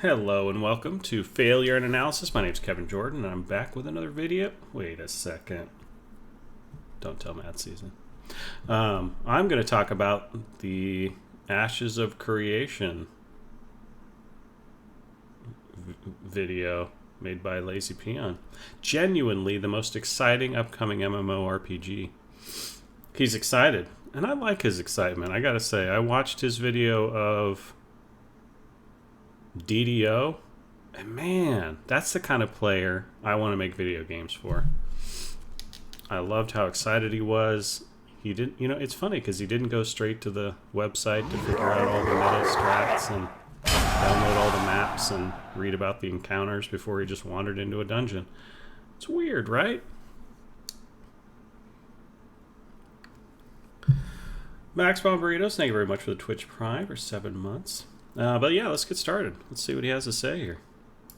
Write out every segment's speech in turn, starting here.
Hello and welcome to Failure and Analysis. My name's Kevin Jordan and I'm back with another video. Wait a second. Don't tell Matt Season. I'm going to talk about the Ashes of Creation video made by LazyPeon. Genuinely the most exciting upcoming MMORPG. He's excited, and I like his excitement. I gotta say, I watched his video of DDO, and man, that's the kind of player I want to make video games for. I loved how excited he was. He didn't, it's funny because he didn't go straight to the website to figure out all the meta strats and download all the maps and read about the encounters before he just wandered into a dungeon. It's weird, right? Max Bomb Burritos, thank you very much for the Twitch Prime for 7 months. But yeah, let's get started. Let's see what he has to say here.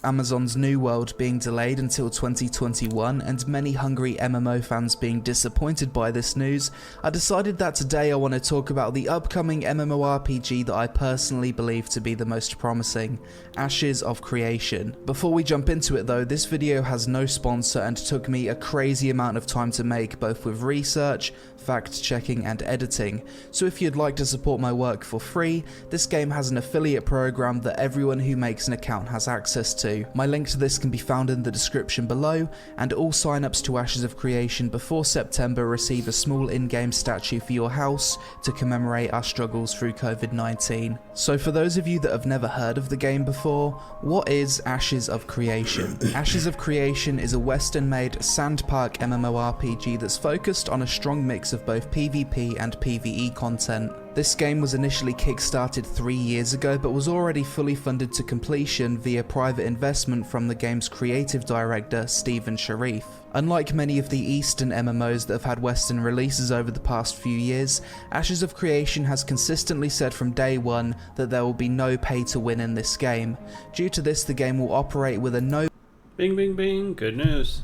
Amazon's New World being delayed until 2021 and many hungry MMO fans being disappointed by this news, I decided that today I want to talk about the upcoming MMORPG that I personally believe to be the most promising, Ashes of Creation. Before we jump into it though, this video has no sponsor and took me a crazy amount of time to make, both with research, fact checking and editing, so if you'd like to support my work for free, this game has an affiliate program that everyone who makes an account has access to. My link to this can be found in the description below, and all signups to Ashes of Creation before September receive a small in-game statue for your house to commemorate our struggles through COVID-19. So for those of you that have never heard of the game before, what is Ashes of Creation? Ashes of Creation is a Western-made sandpark MMORPG that's focused on a strong mix of both PvP and PvE content. This game was initially kickstarted 3 years ago, but was already fully funded to completion via private investment from the game's creative director, Stephen Sharif. Unlike many of the Eastern MMOs that have had Western releases over the past few years, Ashes of Creation has consistently said from day one that there will be no pay to win in this game. Due to this, the game will operate with a no... Bing, bing, bing. Good news.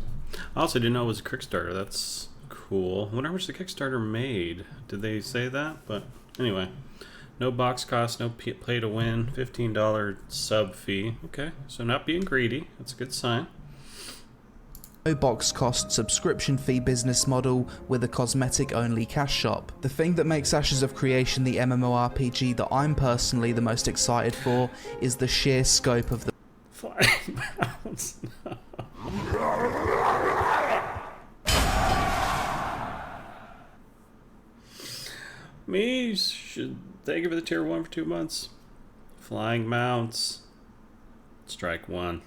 I also didn't know it was a Kickstarter. That's cool. I wonder how much the Kickstarter made. Did they say that? But anyway, no box cost, no play to win, $15 sub fee. Okay, so not being greedy. That's a good sign. No box cost subscription fee business model with a cosmetic only cash shop. The thing that makes Ashes of Creation the MMORPG that I'm personally the most excited for is the sheer scope of the Flying bounce. Me should thank you for the tier 1 for 2 months. Flying mounts. Strike 1.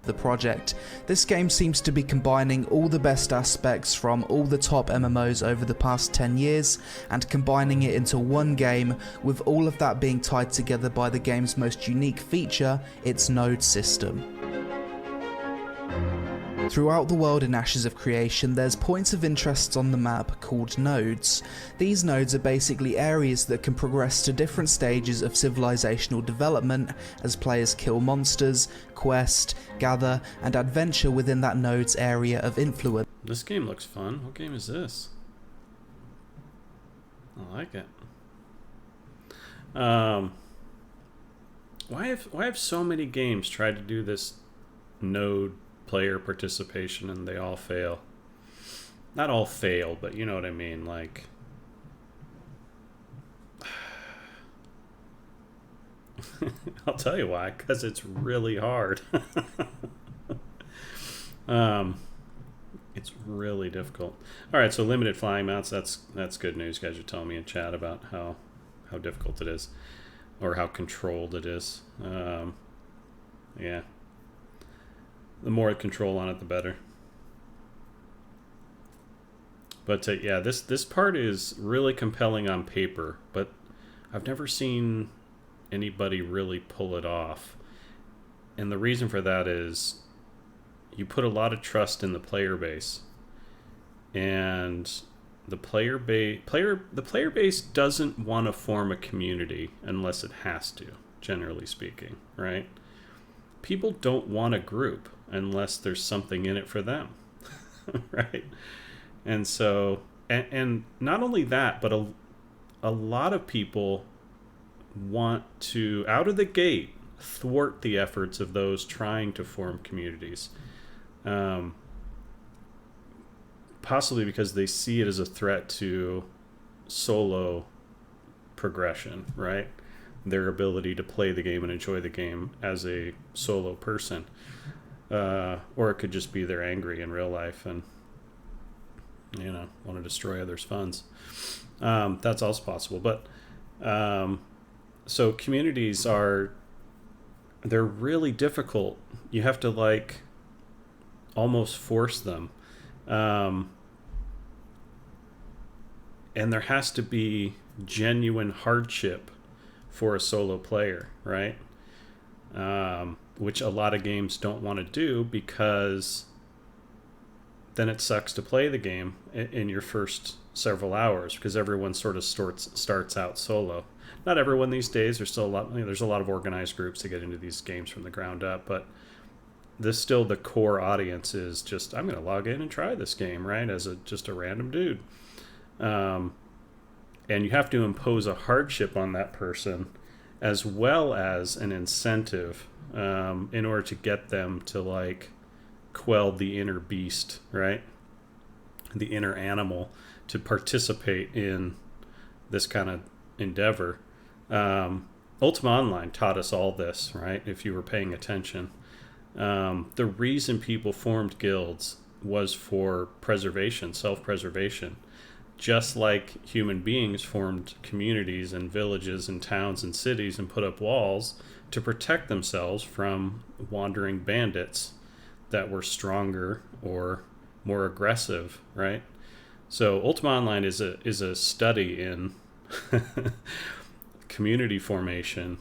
The project. This game seems to be combining all the best aspects from all the top MMOs over the past 10 years and combining it into one game, with all of that being tied together by the game's most unique feature, its node system. Throughout the world in Ashes of Creation, there's points of interest on the map called nodes. These nodes are basically areas that can progress to different stages of civilizational development as players kill monsters, quest, gather, and adventure within that node's area of influence. This game looks fun. What game is this? I like it. Why have so many games tried to do this node player participation and they all fail? Not all fail, but you know what I mean, like I'll tell you why, because it's really hard. It's really difficult. Alright, so limited flying mounts, that's good news. You guys are telling me in chat about how difficult it is, or how controlled it is. Yeah. The more control on it, the better. But yeah, this part is really compelling on paper, but I've never seen anybody really pull it off. And the reason for that is you put a lot of trust in the player base. And the player base doesn't want to form a community unless it has to, generally speaking, right? People don't want a group unless there's something in it for them, right? And so, and not only that, but a lot of people want to, out of the gate, thwart the efforts of those trying to form communities. Possibly because they see it as a threat to solo progression, right? Their ability to play the game and enjoy the game as a solo person. Or it could just be they're angry in real life and, want to destroy others' funds. That's also possible. But so communities they're really difficult. You have to almost force them. And there has to be genuine hardship for a solo player, right? Which a lot of games don't want to do, because then it sucks to play the game in your first several hours, because everyone sort of starts out solo. Not everyone these days. There's still there's a lot of organized groups to get into these games from the ground up, but the core audience is just, I'm going to log in and try this game, right? As just a random dude. And you have to impose a hardship on that person as well as an incentive in order to get them to quell the inner beast, right? The inner animal, to participate in this kind of endeavor. Ultima Online taught us all this, right? If you were paying attention. The reason people formed guilds was for preservation, self-preservation. Just like human beings formed communities and villages and towns and cities and put up walls to protect themselves from wandering bandits that were stronger or more aggressive, right? So Ultima Online is a study in community formation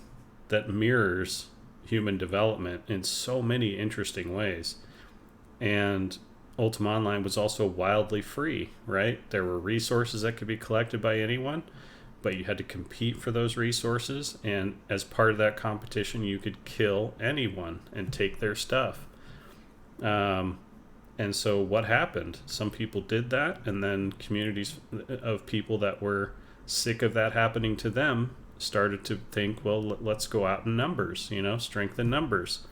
that mirrors human development in so many interesting ways. And Ultima Online was also wildly free, right? There were resources that could be collected by anyone, but you had to compete for those resources, and as part of that competition you could kill anyone and take their stuff. And so what happened? Some people did that, and then communities of people that were sick of that happening to them started to think, well, let's go out in numbers, strengthen numbers.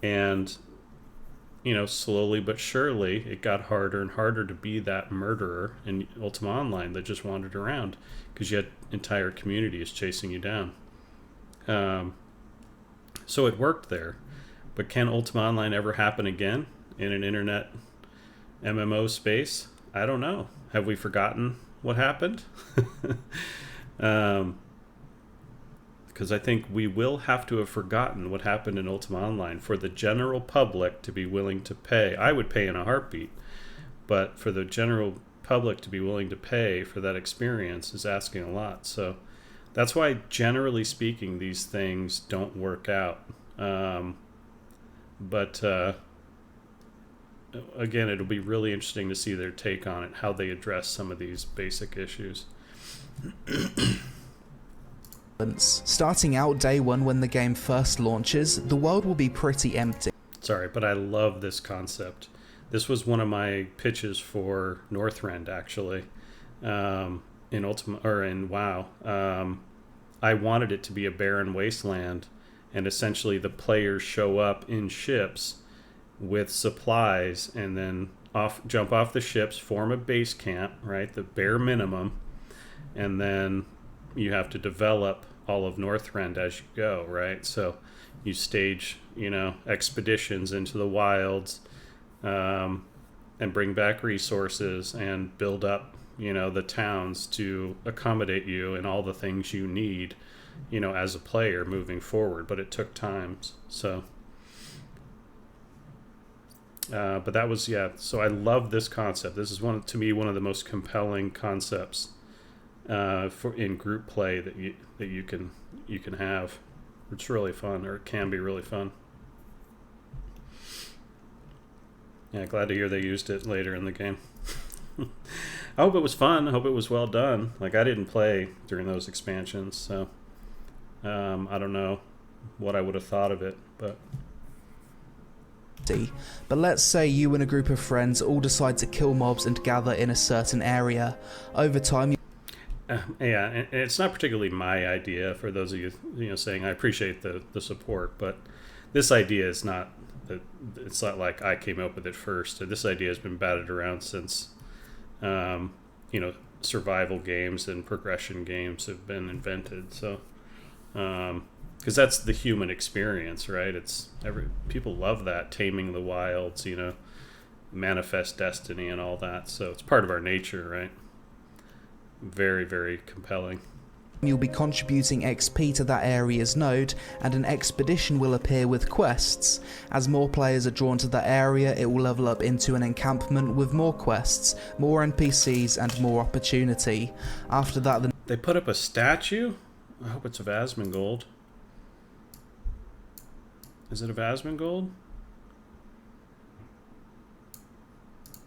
And slowly but surely it got harder and harder to be that murderer in Ultima Online that just wandered around, because you had entire communities chasing you down. So it worked there. But can Ultima Online ever happen again in an internet MMO space? I don't know. Have we forgotten what happened? Because I think we will have to have forgotten what happened in Ultima Online for the general public to be willing to pay. I would pay in a heartbeat, but for the general public to be willing to pay for that experience is asking a lot. So that's why, generally speaking, these things don't work out. But again, it'll be really interesting to see their take on it, how they address some of these basic issues. Starting out day one when the game first launches, the world will be pretty empty. Sorry, but I love this concept. This was one of my pitches for Northrend, actually, in WoW. I wanted it to be a barren wasteland, and essentially the players show up in ships with supplies, and then jump off the ships, form a base camp, right, the bare minimum, and then you have to develop all of Northrend as you go, right? So you stage, expeditions into the wilds, and bring back resources and build up, the towns to accommodate you and all the things you need, as a player moving forward. But it took time. So, but that was, so I love this concept. This is to me one of the most compelling concepts in group play that you can have. It's really fun, or it can be really fun. Yeah, glad to hear they used it later in the game. I hope it was fun. I hope it was well done. I didn't play during those expansions, so I don't know what I would have thought of it, but let's say you and a group of friends all decide to kill mobs and gather in a certain area. Over time, Yeah, and it's not particularly my idea. For those of you, saying I appreciate the support, but this idea is not. It's not like I came up with it first. This idea has been batted around since, survival games and progression games have been invented. So, because that's the human experience, right? People love that, taming the wilds, manifest destiny and all that. So it's part of our nature, right? Very, very compelling. You'll be contributing XP to that area's node, and an expedition will appear with quests. As more players are drawn to that area, it will level up into an encampment with more quests, more NPCs, and more opportunity. After that, they put up a statue? I hope it's of Asmongold. Is it of Asmongold?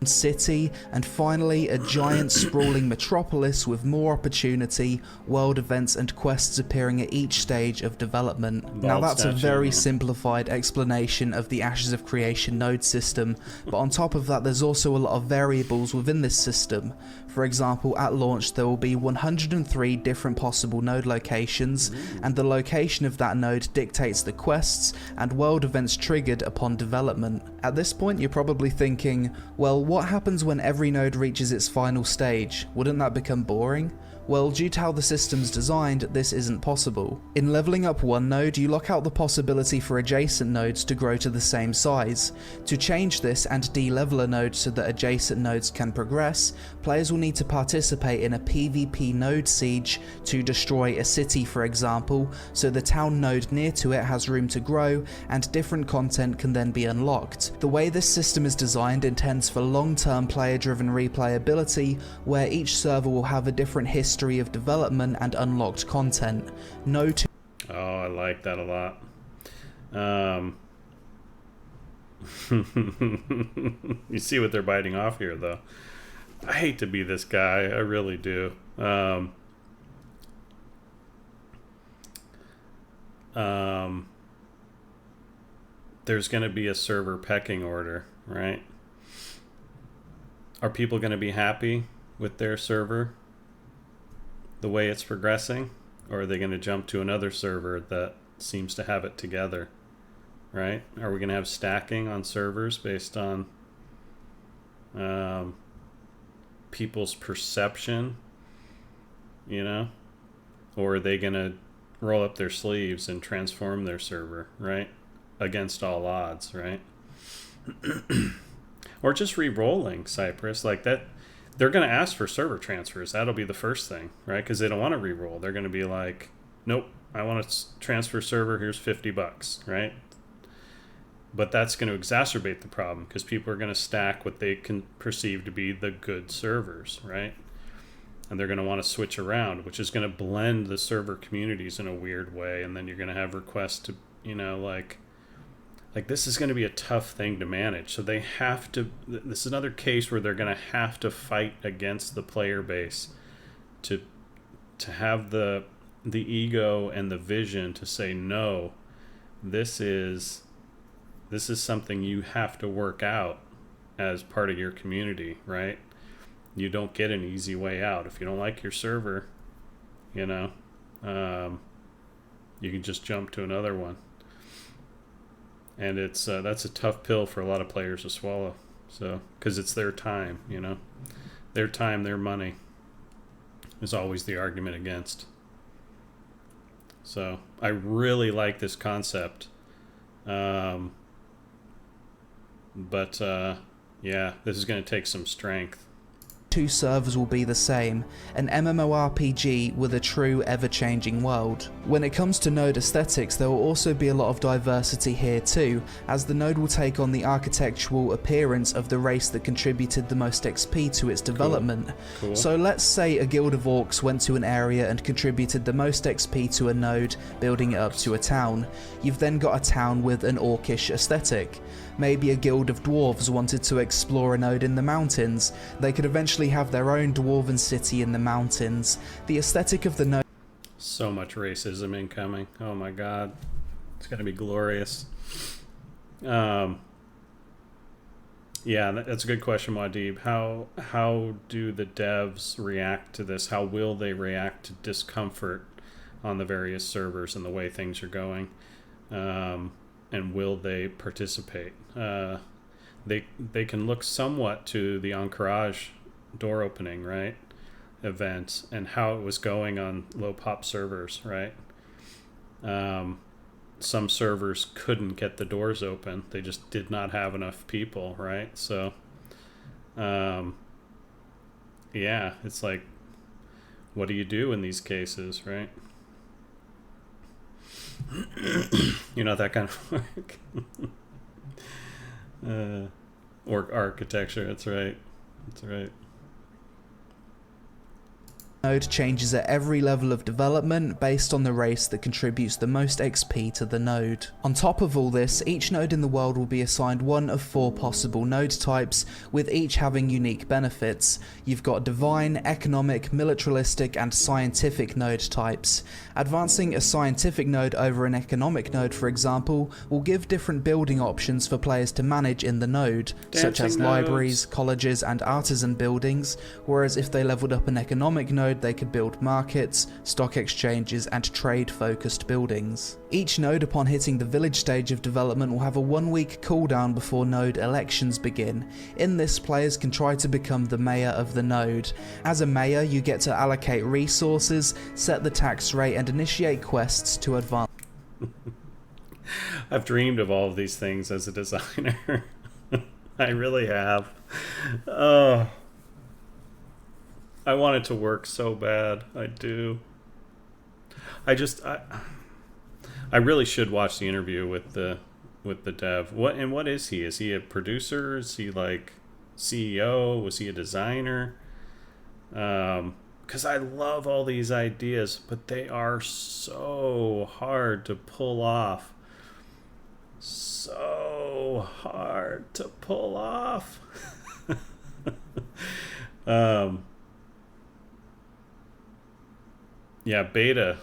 City, and finally a giant sprawling metropolis with more opportunity, world events and quests appearing at each stage of development. Now that's a very simplified explanation of the Ashes of Creation node system, but on top of that there's also a lot of variables within this system. For example, at launch there will be 103 different possible node locations, and the location of that node dictates the quests and world events triggered upon development. At this point you're probably thinking, well, what happens when every node reaches its final stage? Wouldn't that become boring? Well, due to how the system's designed, this isn't possible. In leveling up one node, you lock out the possibility for adjacent nodes to grow to the same size. To change this and de-level a node so that adjacent nodes can progress, players will need to participate in a PvP node siege to destroy a city, for example, so the town node near to it has room to grow and different content can then be unlocked. The way this system is designed intends for long-term player-driven replayability, where each server will have a different history of development and unlocked content. Oh, I like that a lot. You see what they're biting off here, though. I hate to be this guy. I really do. There's going to be a server pecking order, right? Are people going to be happy with their server the way it's progressing, or are they going to jump to another server that seems to have it together, right? Are we going to have stacking on servers based on people's perception, or are they going to roll up their sleeves and transform their server, right, against all odds, right? Or just re-rolling Cypress like that. They're going to ask for server transfers. That'll be the first thing, right? Because they don't want to re-roll. They're going to be like, nope, I want to transfer server. Here's $50, right? But that's going to exacerbate the problem because people are going to stack what they can perceive to be the good servers, right? And they're going to want to switch around, which is going to blend the server communities in a weird way. And then you're going to have requests to, like this is going to be a tough thing to manage. So they have to, this is another case where they're going to have to fight against the player base to have the ego and the vision to say, no, this is something you have to work out as part of your community, right? You don't get an easy way out. If you don't like your server, you can just jump to another one. And it's that's a tough pill for a lot of players to swallow. So, because it's their time, their time, their money is always the argument against. So, I really like this concept. But yeah, this is going to take some strength. Two servers will be the same, an MMORPG with a true ever-changing world. When it comes to node aesthetics, there will also be a lot of diversity here too, as the node will take on the architectural appearance of the race that contributed the most XP to its development. Cool. So let's say a guild of orcs went to an area and contributed the most XP to a node, building it up to a town. You've then got a town with an orcish aesthetic. Maybe a guild of dwarves wanted to explore a node in the mountains. They could eventually have their own dwarven city in the mountains. The aesthetic of the node... So much racism incoming. Oh my god. It's going to be glorious. Yeah, that's a good question, Wadib. How do the devs react to this? How will they react to discomfort on the various servers and the way things are going? And will they participate? They can look somewhat to the Encourage door opening, right, event, and how it was going on low pop servers, right? Some servers couldn't get the doors open. They just did not have enough people, right? So, yeah, it's like, what do you do in these cases, right? You know, that kind of work. Or architecture, that's right. That's right. Node changes at every level of development based on the race that contributes the most XP to the node. On top of all this, each node in the world will be assigned one of 4 possible node types, with each having unique benefits. You've got divine, economic, militaristic, and scientific node types. Advancing a scientific node over an economic node, for example, will give different building options for players to manage in the node, such as libraries, colleges, and artisan buildings, whereas if they leveled up an economic node, they could build markets, stock exchanges, and trade-focused buildings. Each node upon hitting the village stage of development will have a 1-week cooldown before node elections begin. In this, players can try to become the mayor of the node. As a mayor, you get to allocate resources, set the tax rate, and initiate quests to advance. I've dreamed of all of these things as a designer. I really have. Oh, I want it to work so bad. I do. I really should watch the interview with the dev. What is he? Is he a producer? Is he like CEO? Was he a designer? Because I love all these ideas, but they are so hard to pull off. So hard to pull off. Yeah, beta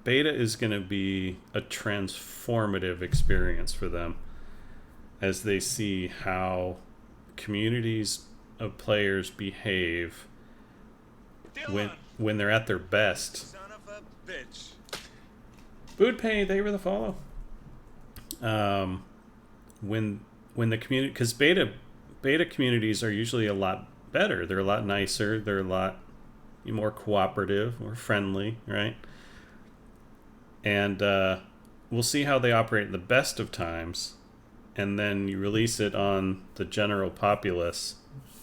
is going to be a transformative experience for them as they see how communities of players behave when they're at their best. Son of a bitch. Food pay, they were the follow. When the community, because beta communities are usually a lot better. They're a lot nicer. They're a lot more cooperative, more friendly, right? And we'll see how they operate in the best of times, and then you release it on the general populace,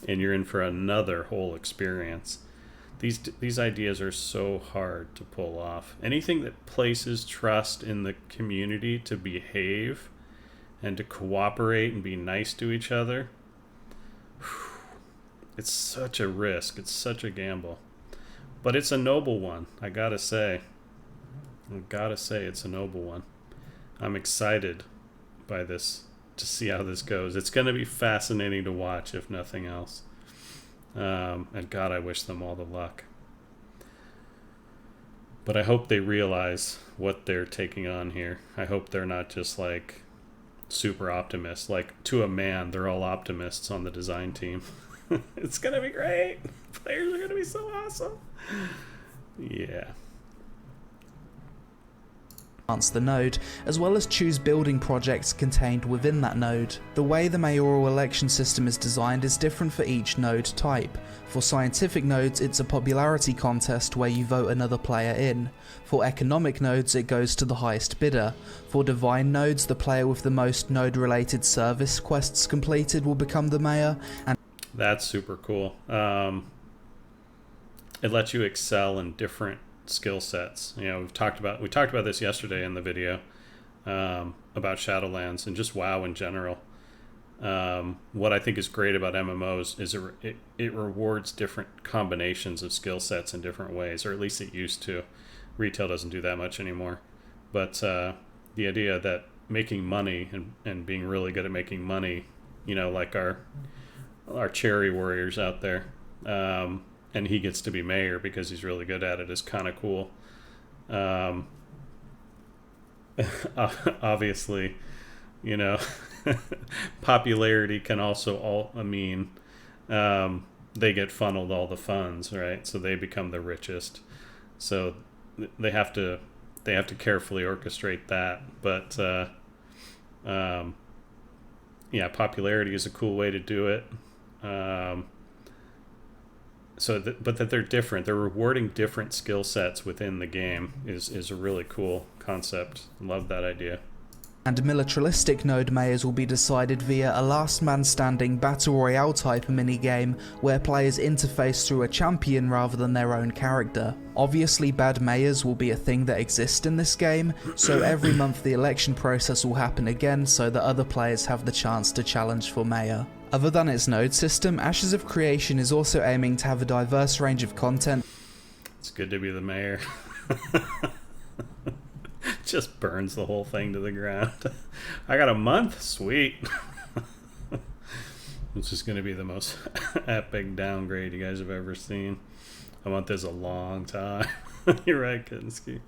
and you're in for another whole experience. These ideas are so hard to pull off. Anything that places trust in the community to behave and to cooperate and be nice to each other, it's such a risk. It's such a gamble. But it's a noble one, I gotta say. It's a noble one. I'm excited by this, to see how this goes. It's going to be fascinating to watch, if nothing else. And God, I wish them all the luck. But I hope they realize what they're taking on here. I hope they're not just like super optimists. Like, to a man, they're all optimists on the design team. It's going to be great. Players are going to be so awesome. Yeah. The node, as well as choose building projects contained within that node. The way the mayoral election system is designed is different for each node type. For scientific nodes, it's a popularity contest where you vote another player in. For economic nodes, it goes to the highest bidder. For divine nodes, the player with the most node-related service quests completed will become the mayor. And that's super cool. It lets you excel in different skill sets. You know, we talked about this yesterday in the video about Shadowlands and just WoW in general. What I think is great about MMOs is it rewards different combinations of skill sets in different ways, or at least it used to. Retail doesn't do that much anymore. But the idea that making money and being really good at making money, you know, like our cherry warriors out there, and he gets to be mayor because he's really good at it, is kind of cool. Obviously, you know, popularity can also mean they get funneled all the funds, right? So they become the richest. So they have to carefully orchestrate that. But yeah, popularity is a cool way to do it. But that they're different. They're rewarding different skill sets within the game is a really cool concept. Love that idea. And militaristic node mayors will be decided via a last man standing battle royale type minigame where players interface through a champion rather than their own character. Obviously bad mayors will be a thing that exists in this game, so every month the election process will happen again so that other players have the chance to challenge for mayor. Other than its node system, Ashes of Creation is also aiming to have a diverse range of content. It's good to be the mayor. Just burns the whole thing to the ground. I got a month? Sweet. It's just going to be the most epic downgrade you guys have ever seen. A month is a long time. You're right, Kinski.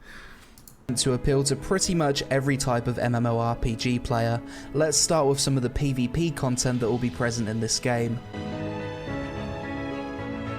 To appeal to pretty much every type of MMORPG player, let's start with some of the PvP content that will be present in this game.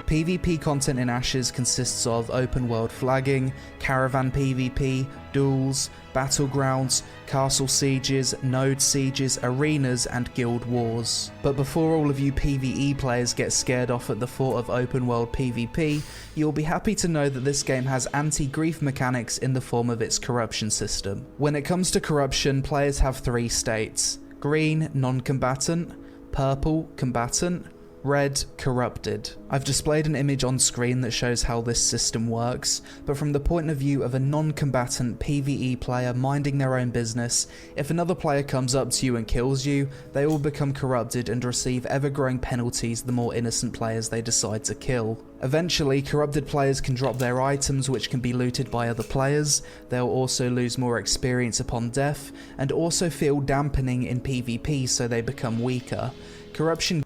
PvP content in Ashes consists of open world flagging, Caravan PvP, duels, battlegrounds, castle sieges, node sieges, arenas and guild wars. But before all of you PvE players get scared off at the thought of open world PvP, you'll be happy to know that this game has anti-grief mechanics in the form of its corruption system. When it comes to corruption, players have 3 states: green, non-combatant; purple, combatant; red, corrupted. I've displayed an image on screen that shows how this system works, but from the point of view of a non-combatant PvE player minding their own business, if another player comes up to you and kills you, they all become corrupted and receive ever-growing penalties the more innocent players they decide to kill. Eventually, corrupted players can drop their items which can be looted by other players, they'll also lose more experience upon death, and also feel dampening in PvP so they become weaker. Corruption.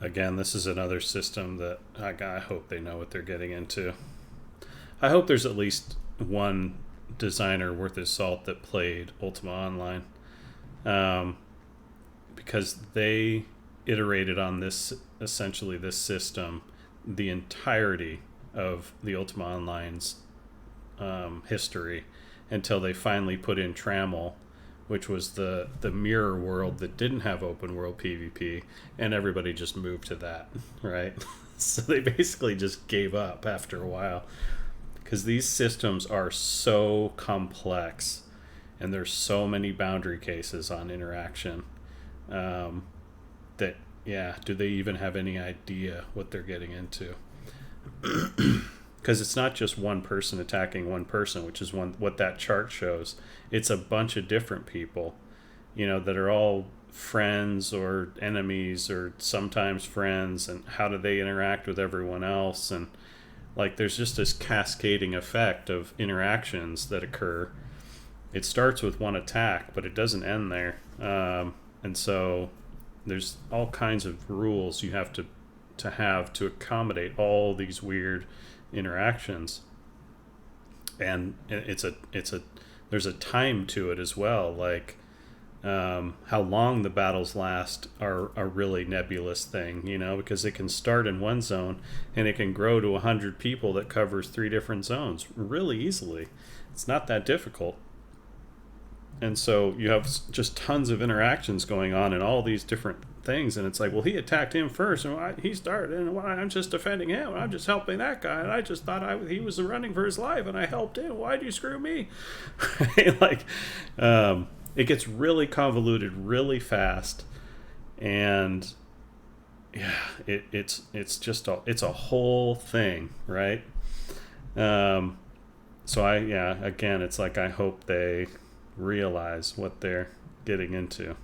Again, this is another system that I hope they know what they're getting into. I hope there's at least one designer worth his salt that played Ultima Online, because they iterated on this, essentially this system, the entirety of the Ultima Online's history, until they finally put in Trammel, which was the mirror world that didn't have open world PvP, and everybody just moved to that, right? So they basically just gave up after a while, because these systems are so complex, and there's so many boundary cases on interaction, that, yeah, do they even have any idea what they're getting into? Because it's not just one person attacking one person, which is what that chart shows. It's a bunch of different people, you know, that are all friends or enemies or sometimes friends, and how do they interact with everyone else? And like, there's just this cascading effect of interactions that occur. It starts with one attack, but it doesn't end there. And so there's all kinds of rules you have to accommodate all these weird interactions, and there's a time to it as well. Like, how long the battles last are a really nebulous thing, you know, because it can start in one zone and it can grow to 100 people that covers 3 different zones really easily. It's not that difficult. And so you have just tons of interactions going on in all these different things, and it's like, well, he attacked him first, and he started, and I'm just defending him, and I'm just helping that guy, and I just thought he was running for his life, and I helped him. Why'd you screw me? Like, it gets really convoluted really fast, and yeah, it's just a whole thing, right? So again, it's like, I hope they realize what they're getting into.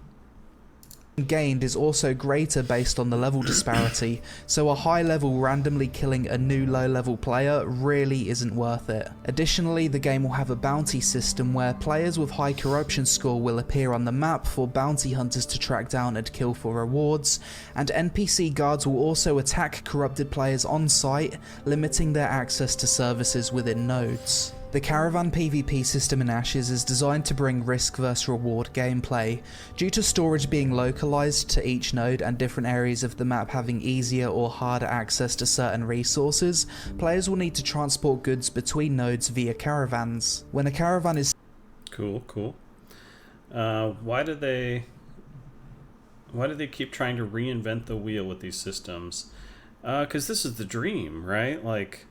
Gained is also greater based on the level disparity, so a high level randomly killing a new low level player really isn't worth it. Additionally, the game will have a bounty system where players with high corruption score will appear on the map for bounty hunters to track down and kill for rewards, and NPC guards will also attack corrupted players on site, limiting their access to services within nodes. The Caravan PvP system in Ashes is designed to bring risk vs reward gameplay. Due to storage being localized to each node and different areas of the map having easier or harder access to certain resources, players will need to transport goods between nodes via caravans. When a caravan is Cool. Why do they keep trying to reinvent the wheel with these systems? Because this is the dream, right? Like,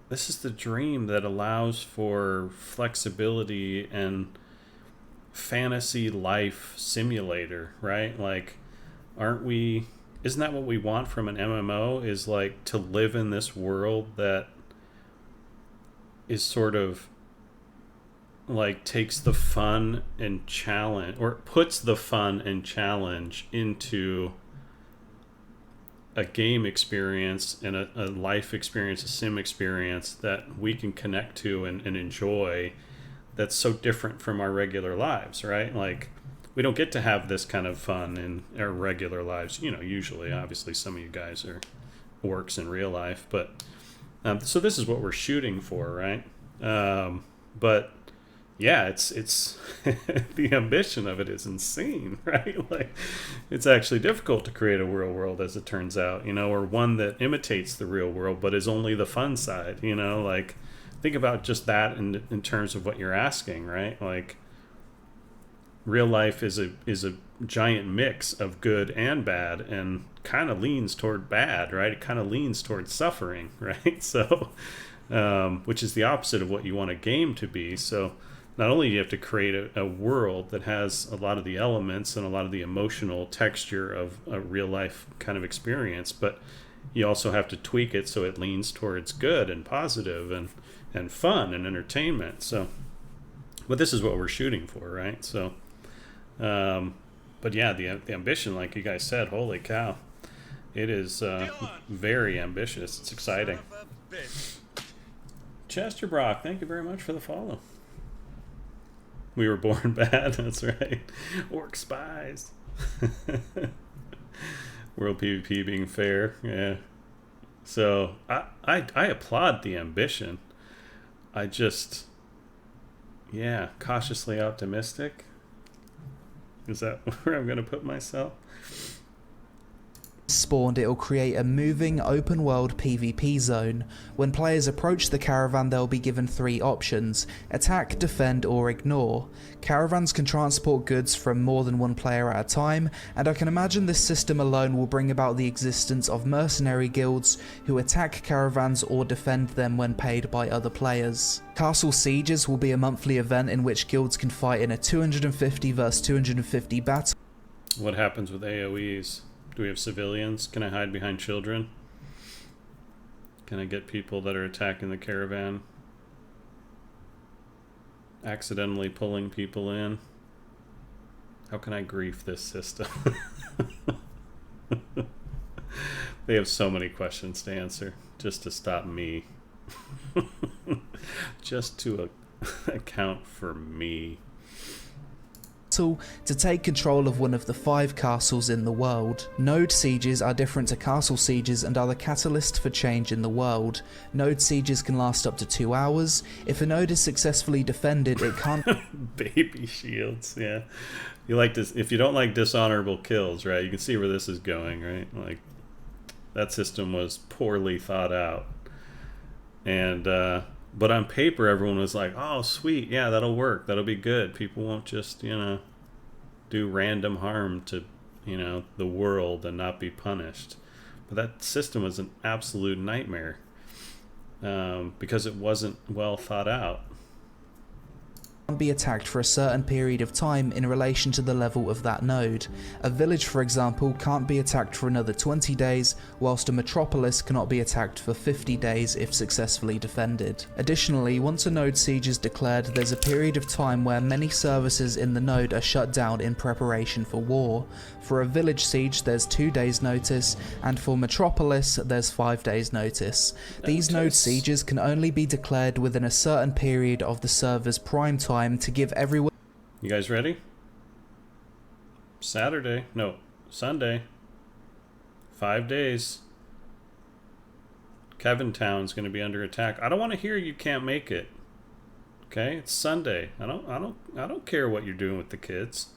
this is the dream that allows for flexibility and fantasy life simulator, right? Like, isn't that what we want from an MMO? Is like to live in this world that is sort of like takes the fun and challenge, or puts the fun and challenge into a game experience and a life experience, a sim experience that we can connect to and enjoy, that's so different from our regular lives, right? Like, we don't get to have this kind of fun in our regular lives, usually. Obviously some of you guys are orcs in real life, but so this is what we're shooting for, right? But yeah, it's the ambition of it is insane, right? Like, it's actually difficult to create a real world, as it turns out, or one that imitates the real world but is only the fun side. Like, think about just that in terms of what you're asking, right? Like, real life is a giant mix of good and bad, and kind of leans toward bad, right? It kind of leans toward suffering, right? So which is the opposite of what you want a game to be. So not only do you have to create a world that has a lot of the elements and a lot of the emotional texture of a real life kind of experience, but you also have to tweak it so it leans towards good and positive and fun and entertainment. So, but this is what we're shooting for, right? So, but yeah, the ambition, like you guys said, holy cow, it is very ambitious. It's exciting. Chester Brock, thank you very much for the follow. We were born bad, that's right. Orc spies. World PvP being fair, yeah. So I applaud the ambition. I just, cautiously optimistic. Is that where I'm going to put myself? Spawned, it will create a moving open world PvP zone. When players approach the caravan, they'll be given 3 options: attack, defend, or ignore. Caravans can transport goods from more than one player at a time, and I can imagine this system alone will bring about the existence of mercenary guilds who attack caravans or defend them when paid by other players. Castle Sieges will be a monthly event in which guilds can fight in a 250 vs 250 battle. What happens with AoEs? Do we have civilians? Can I hide behind children? Can I get people that are attacking the caravan? Accidentally pulling people in? How can I grief this system? They have so many questions to answer just to stop me. Just to account for me. To take control of one of the 5 castles in the world. Node sieges are different to castle sieges and are the catalyst for change in the world. Node sieges can last up to 2 hours. If a node is successfully defended, it can't... Baby shields, yeah. You like this? If you don't like dishonorable kills, right? You can see where this is going, right? Like, that system was poorly thought out. And but on paper, everyone was like, oh, sweet, yeah, that'll work, that'll be good, people won't just, do random harm to, the world and not be punished. But that system was an absolute nightmare because it wasn't well thought out. Be attacked for a certain period of time in relation to the level of that node. A village, for example, can't be attacked for another 20 days, whilst a metropolis cannot be attacked for 50 days if successfully defended. Additionally, once a node siege is declared, there's a period of time where many services in the node are shut down in preparation for war. For a village siege, there's 2 days notice, and for metropolis, there's 5 days notice. These node sieges can only be declared within a certain period of the server's prime time to give everyone... You guys ready? Sunday. 5 days. Kevin Town's going to be under attack. I don't want to hear you can't make it. Okay, it's Sunday. I don't care what you're doing with the kids.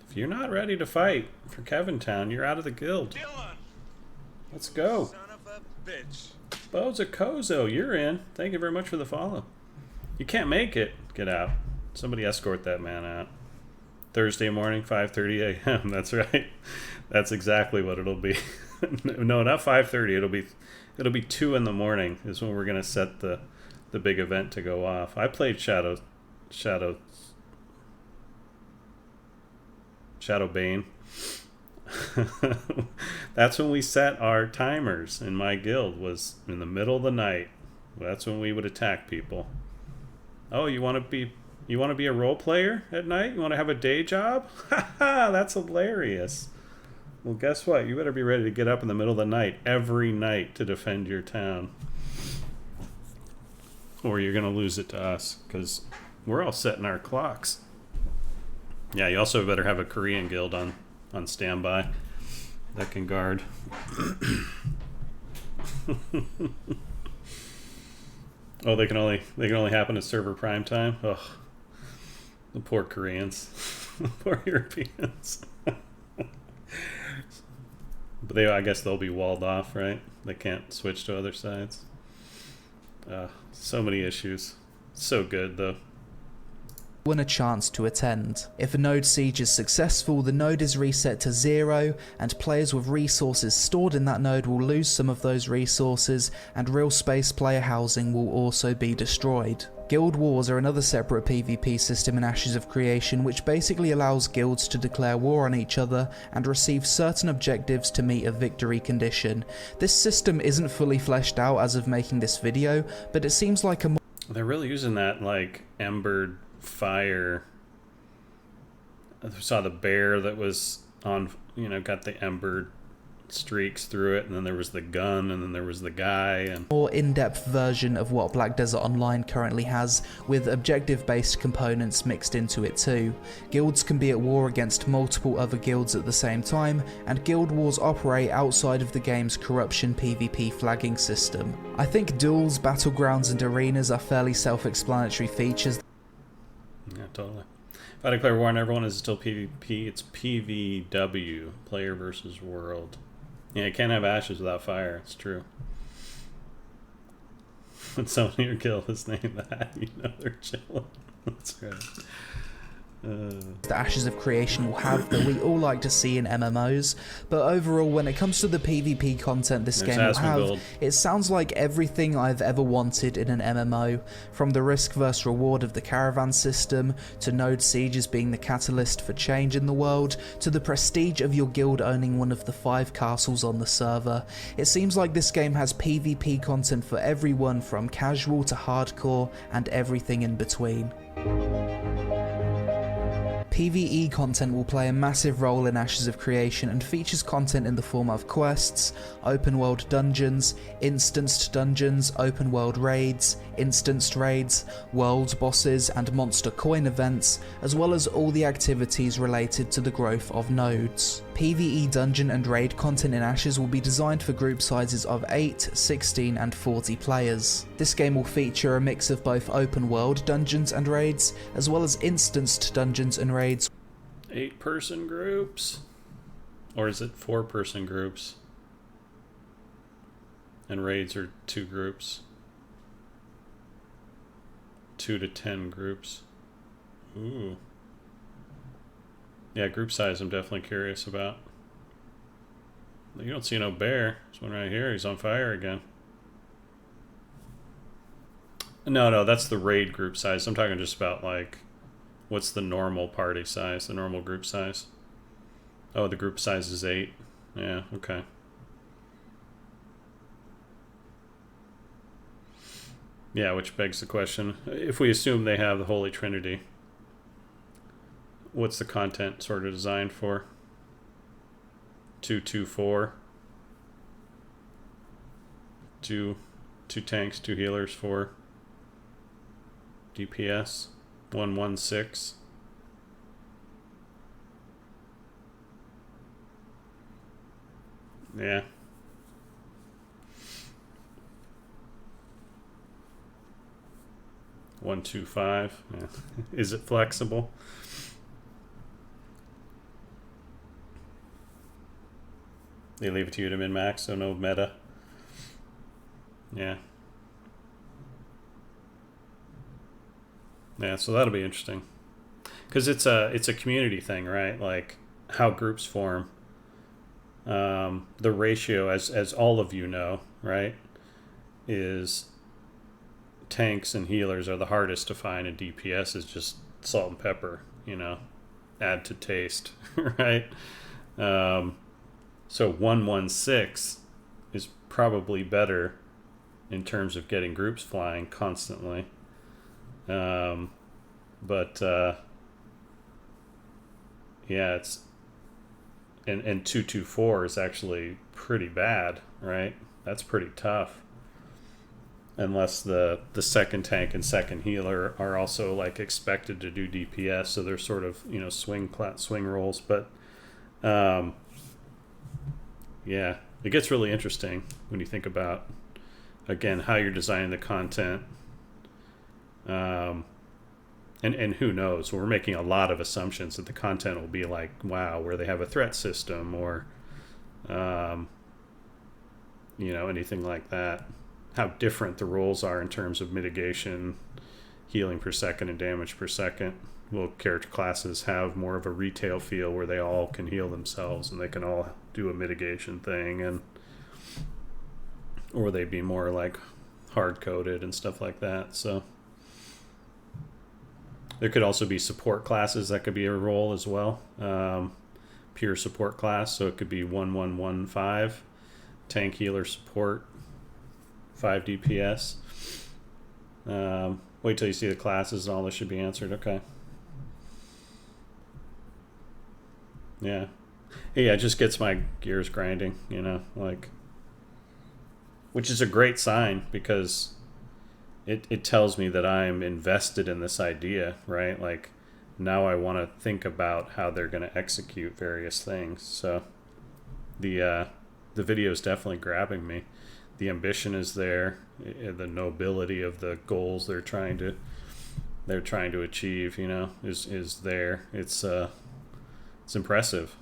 If you're not ready to fight for Kevin Town, you're out of the guild. Dylan, Let's go. son of a bitch. Boza Kozo, you're in. Thank you very much for the follow. You can't make it. Get out. Somebody escort that man out. Thursday morning, 5:30 a.m. That's right. That's exactly what it'll be. No, not 5:30. It'll be 2 in the morning is when we're gonna set the big event to go off. I played Shadow Bane. That's when we set our timers in my guild, was in the middle of the night. That's when we would attack people. Oh, you want to be a role player at night? You want to have a day job? Haha, that's hilarious. Well, guess what? You better be ready to get up in the middle of the night every night to defend your town. Or you're going to lose it to us, because we're all setting our clocks. Yeah, you also better have a Korean guild on standby that can guard. Oh, they can only happen at server prime time. Ugh, the poor Koreans, the poor Europeans. But I guess they'll be walled off, right? They can't switch to other sides. So many issues. So good though. Win a chance to attend. If a node siege is successful, the node is reset to 0, and players with resources stored in that node will lose some of those resources, and real space player housing will also be destroyed. Guild wars are another separate PvP system in Ashes of Creation, which basically allows guilds to declare war on each other and receive certain objectives to meet a victory condition. This system isn't fully fleshed out as of making this video, but it seems like a more... They're really using that like embered fire. I saw the bear that was on, got the embered streaks through it, and then there was the gun, and then there was the guy, and more in-depth version of what Black Desert Online currently has, with objective-based components mixed into it too. Guilds can be at war against multiple other guilds at the same time, and guild wars operate outside of the game's corruption PvP flagging system. I think duels, battlegrounds, and arenas are fairly self-explanatory features. Yeah, totally. If I declare war on everyone, is it still PvP? It's PvW, player versus world. Yeah, you can't have ashes without fire. It's true. When someone in your guild is named that, they're chilling. That's right. The Ashes of Creation will have that we all like to see in MMOs, but overall when it comes to the PvP content this game will have, it sounds like everything I've ever wanted in an MMO, from the risk versus reward of the Caravan system, to node sieges being the catalyst for change in the world, to the prestige of your guild owning one of the 5 castles on the server. It seems like this game has PvP content for everyone from casual to hardcore and everything in between. PvE content will play a massive role in Ashes of Creation and features content in the form of quests, open world dungeons, instanced dungeons, open world raids, instanced raids, world bosses and monster coin events, as well as all the activities related to the growth of nodes. PvE dungeon and raid content in Ashes will be designed for group sizes of 8, 16 and 40 players. This game will feature a mix of both open world dungeons and raids, as well as instanced dungeons and raids. 8-person groups? Or is it 4-person groups? And raids are 2 groups. 2 to 10 groups. Ooh. Yeah, group size I'm definitely curious about. You don't see no bear. There's one right here. He's on fire again. No, that's the raid group size. I'm talking just about, like, what's the normal party size, the normal group size? Oh, the group size is 8. Yeah, okay. Yeah, which begs the question, if we assume they have the Holy Trinity, what's the content sort of designed for? 2, 2, 4. 2 tanks, 2 healers, 4 DPS. 1, 1, 6. Yeah. 125. Yeah. Is it flexible? They leave it to you to min-max, so no meta. Yeah. Yeah, so that'll be interesting. Because it's a community thing, right? Like how groups form. The ratio, as all of you know, right, is tanks and healers are the hardest to find, and DPS is just salt and pepper, you know, add to taste, right? So 116 is probably better in terms of getting groups flying constantly. But yeah, it's and 224 is actually pretty bad, right? That's pretty tough. Unless the second tank and second healer are also like expected to do DPS, so they're sort of, you know, swing rolls. But yeah, it gets really interesting when you think about, again, how you're designing the content. And who knows? We're making a lot of assumptions that the content will be like, wow, where they have a threat system or, you know, anything like that. How different the roles are in terms of mitigation, healing per second, and damage per second. Will character classes have more of a retail feel where they all can heal themselves and they can all do a mitigation thing, and or they be more like hard-coded and stuff like that? So there could also be support classes that could be a role as well. Pure support class, so it could be 1115, tank healer support, 5 DPS. Wait till you see the classes and all this should be answered. Okay. Yeah. Yeah, it just gets my gears grinding, you know, like, which is a great sign because it tells me that I'm invested in this idea, right? Like, now I want to think about how they're going to execute various things. So the video is definitely grabbing me. The ambition is there, the nobility of the goals they're trying to achieve, you know, is there. It's impressive.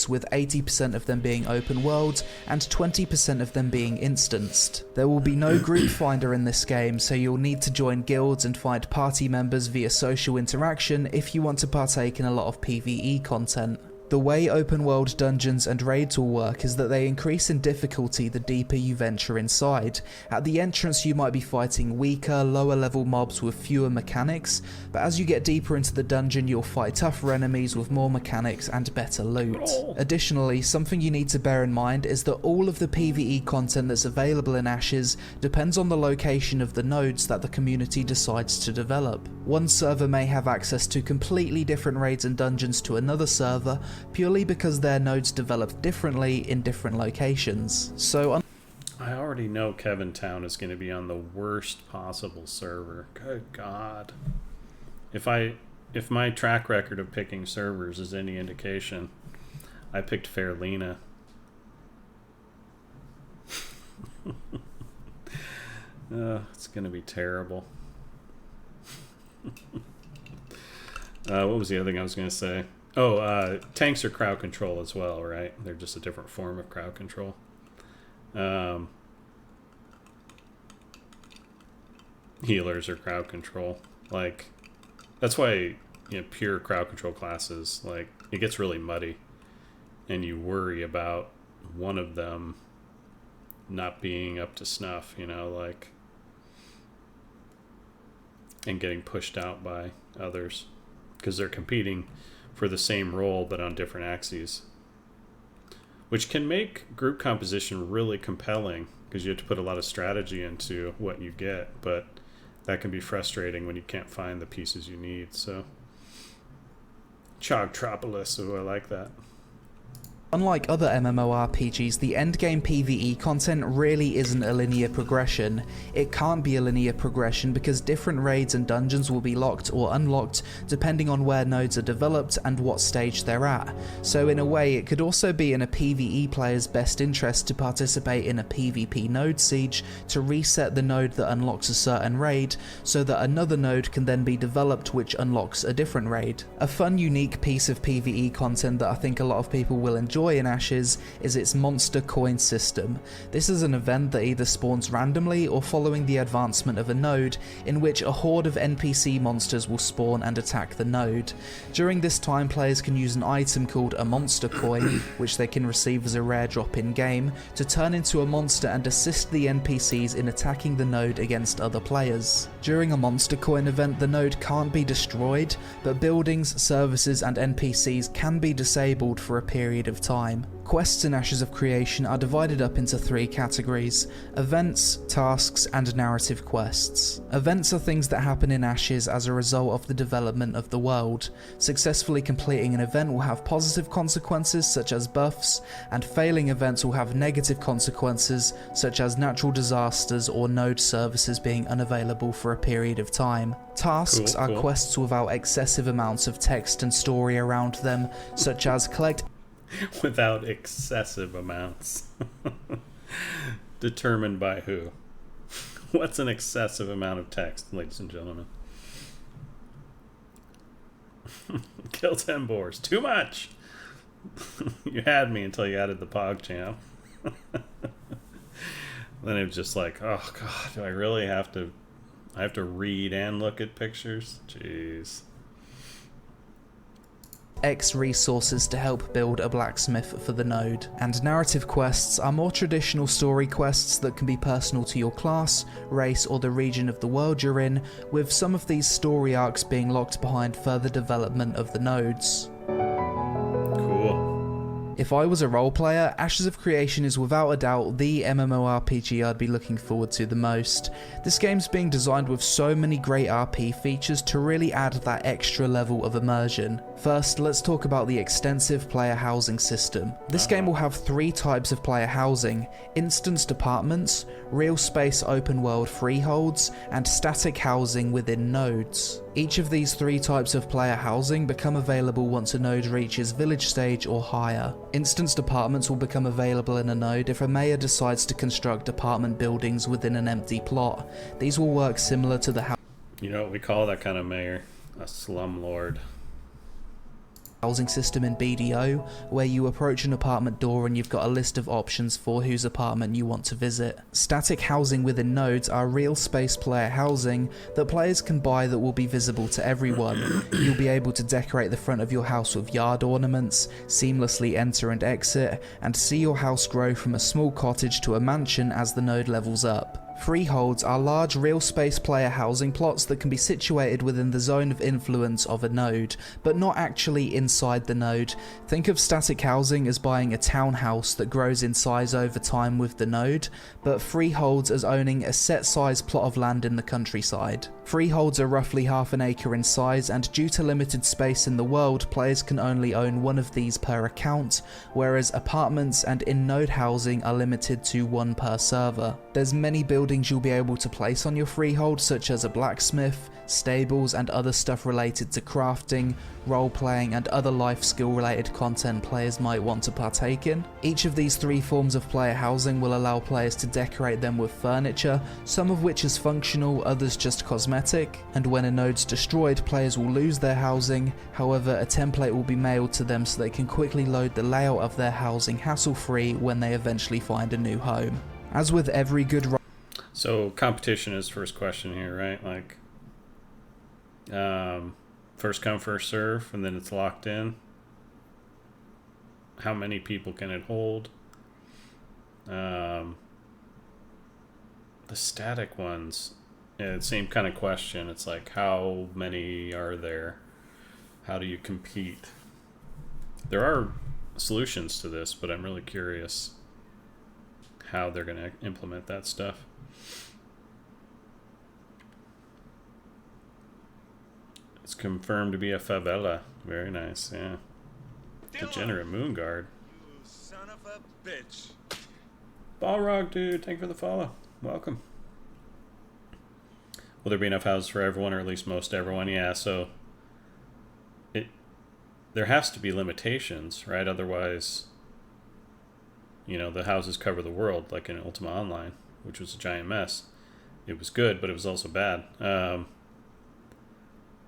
With 80% of them being open world and 20% of them being instanced. There will be no group finder in this game, so you'll need to join guilds and find party members via social interaction if you want to partake in a lot of PvE content. The way open world dungeons and raids will work is that they increase in difficulty the deeper you venture inside. At the entrance you might be fighting weaker, lower level mobs with fewer mechanics, but as you get deeper into the dungeon you'll fight tougher enemies with more mechanics and better loot. Additionally, something you need to bear in mind is that all of the PvE content that's available in Ashes depends on the location of the nodes that the community decides to develop. One server may have access to completely different raids and dungeons to another server, purely because their nodes developed differently in different locations. So I already know Kevin Town is going to be on the worst possible server. Good God. If my track record of picking servers is any indication, I picked Fairlena. It's going to be terrible. What was the other thing I was going to say? Oh, tanks are crowd control as well, right? They're just a different form of crowd control. Healers are crowd control. Like, that's why, you know, pure crowd control classes, like, it gets really muddy. And you worry about one of them not being up to snuff, you know, like, and getting pushed out by others. Because they're competing for the same role but on different axes, which can make group composition really compelling because you have to put a lot of strategy into what you get, but that can be frustrating when you can't find the pieces you need. So Chogtropolis, ooh, I like that. Unlike other MMORPGs, the endgame PvE content really isn't a linear progression. It can't be a linear progression because different raids and dungeons will be locked or unlocked depending on where nodes are developed and what stage they're at. So in a way, it could also be in a PvE player's best interest to participate in a PvP node siege to reset the node that unlocks a certain raid, so that another node can then be developed which unlocks a different raid. A fun, unique piece of PvE content that I think a lot of people will enjoy in Ashes is its monster coin system. This is an event that either spawns randomly or following the advancement of a node, in which a horde of NPC monsters will spawn and attack the node. During this time, players can use an item called a monster coin, which they can receive as a rare drop in game, to turn into a monster and assist the NPCs in attacking the node against other players. During a monster coin event, the node can't be destroyed, but buildings, services and NPCs can be disabled for a period of time. Quests in Ashes of Creation are divided up into three categories: events, tasks, and narrative quests. Events are things that happen in Ashes as a result of the development of the world. Successfully completing an event will have positive consequences such as buffs, and failing events will have negative consequences such as natural disasters or node services being unavailable for a period of time. Tasks are quests without excessive amounts of text and story around them, such as collect without excessive amounts. Determined by who? What's an excessive amount of text, ladies and gentlemen? Kill 10 boars. Too much! You had me until you added the PogChamp. Then it was just like, oh god, do I really have to... I have to read and look at pictures? Jeez. X resources to help build a blacksmith for the node. And narrative quests are more traditional story quests that can be personal to your class, race, or the region of the world you're in, with some of these story arcs being locked behind further development of the nodes. If I was a role player, Ashes of Creation is without a doubt the MMORPG I'd be looking forward to the most. This game's being designed with so many great RP features to really add that extra level of immersion. First, let's talk about the extensive player housing system. This game will have three types of player housing: instanced apartments, real space open world freeholds, and static housing within nodes. Each of these three types of player housing become available once a node reaches village stage or higher. Instanced apartments will become available in a node if a mayor decides to construct apartment buildings within an empty plot. These will work similar to the You know what we call that kind of mayor? A slumlord. Housing system in BDO, where you approach an apartment door and you've got a list of options for whose apartment you want to visit. Static housing within nodes are real space player housing that players can buy that will be visible to everyone. You'll be able to decorate the front of your house with yard ornaments, seamlessly enter and exit, and see your house grow from a small cottage to a mansion as the node levels up. Freeholds are large real space player housing plots that can be situated within the zone of influence of a node, but not actually inside the node. Think of static housing as buying a townhouse that grows in size over time with the node, but freeholds as owning a set size plot of land in the countryside. Freeholds are roughly half an acre in size, and due to limited space in the world, players can only own one of these per account, whereas apartments and in-node housing are limited to one per server. There's many buildings you'll be able to place on your freehold, such as a blacksmith, stables, and other stuff related to crafting, role-playing, and other life skill related content players might want to partake in. Each of these three forms of player housing will allow players to decorate them with furniture, some of which is functional, others just cosmetic, and when a node's destroyed, players will lose their housing. However, a template will be mailed to them so they can quickly load the layout of their housing hassle-free when they eventually find a new home. As with every good So competition is first question here, right? Like, first come, first serve, and then it's locked in. How many people can it hold? The static ones, yeah, same kind of question. It's like, how many are there? How do you compete? There are solutions to this, but I'm really curious how they're going to implement that stuff. It's confirmed to be a favela. Very nice, yeah. Degenerate Moon Guard. a bitch. Balrog, dude, thank you for the follow. Welcome. Will there be enough houses for everyone, or at least most everyone? Yeah, so there has to be limitations, right? Otherwise, you know, the houses cover the world, like in Ultima Online, which was a giant mess. It was good, but it was also bad. And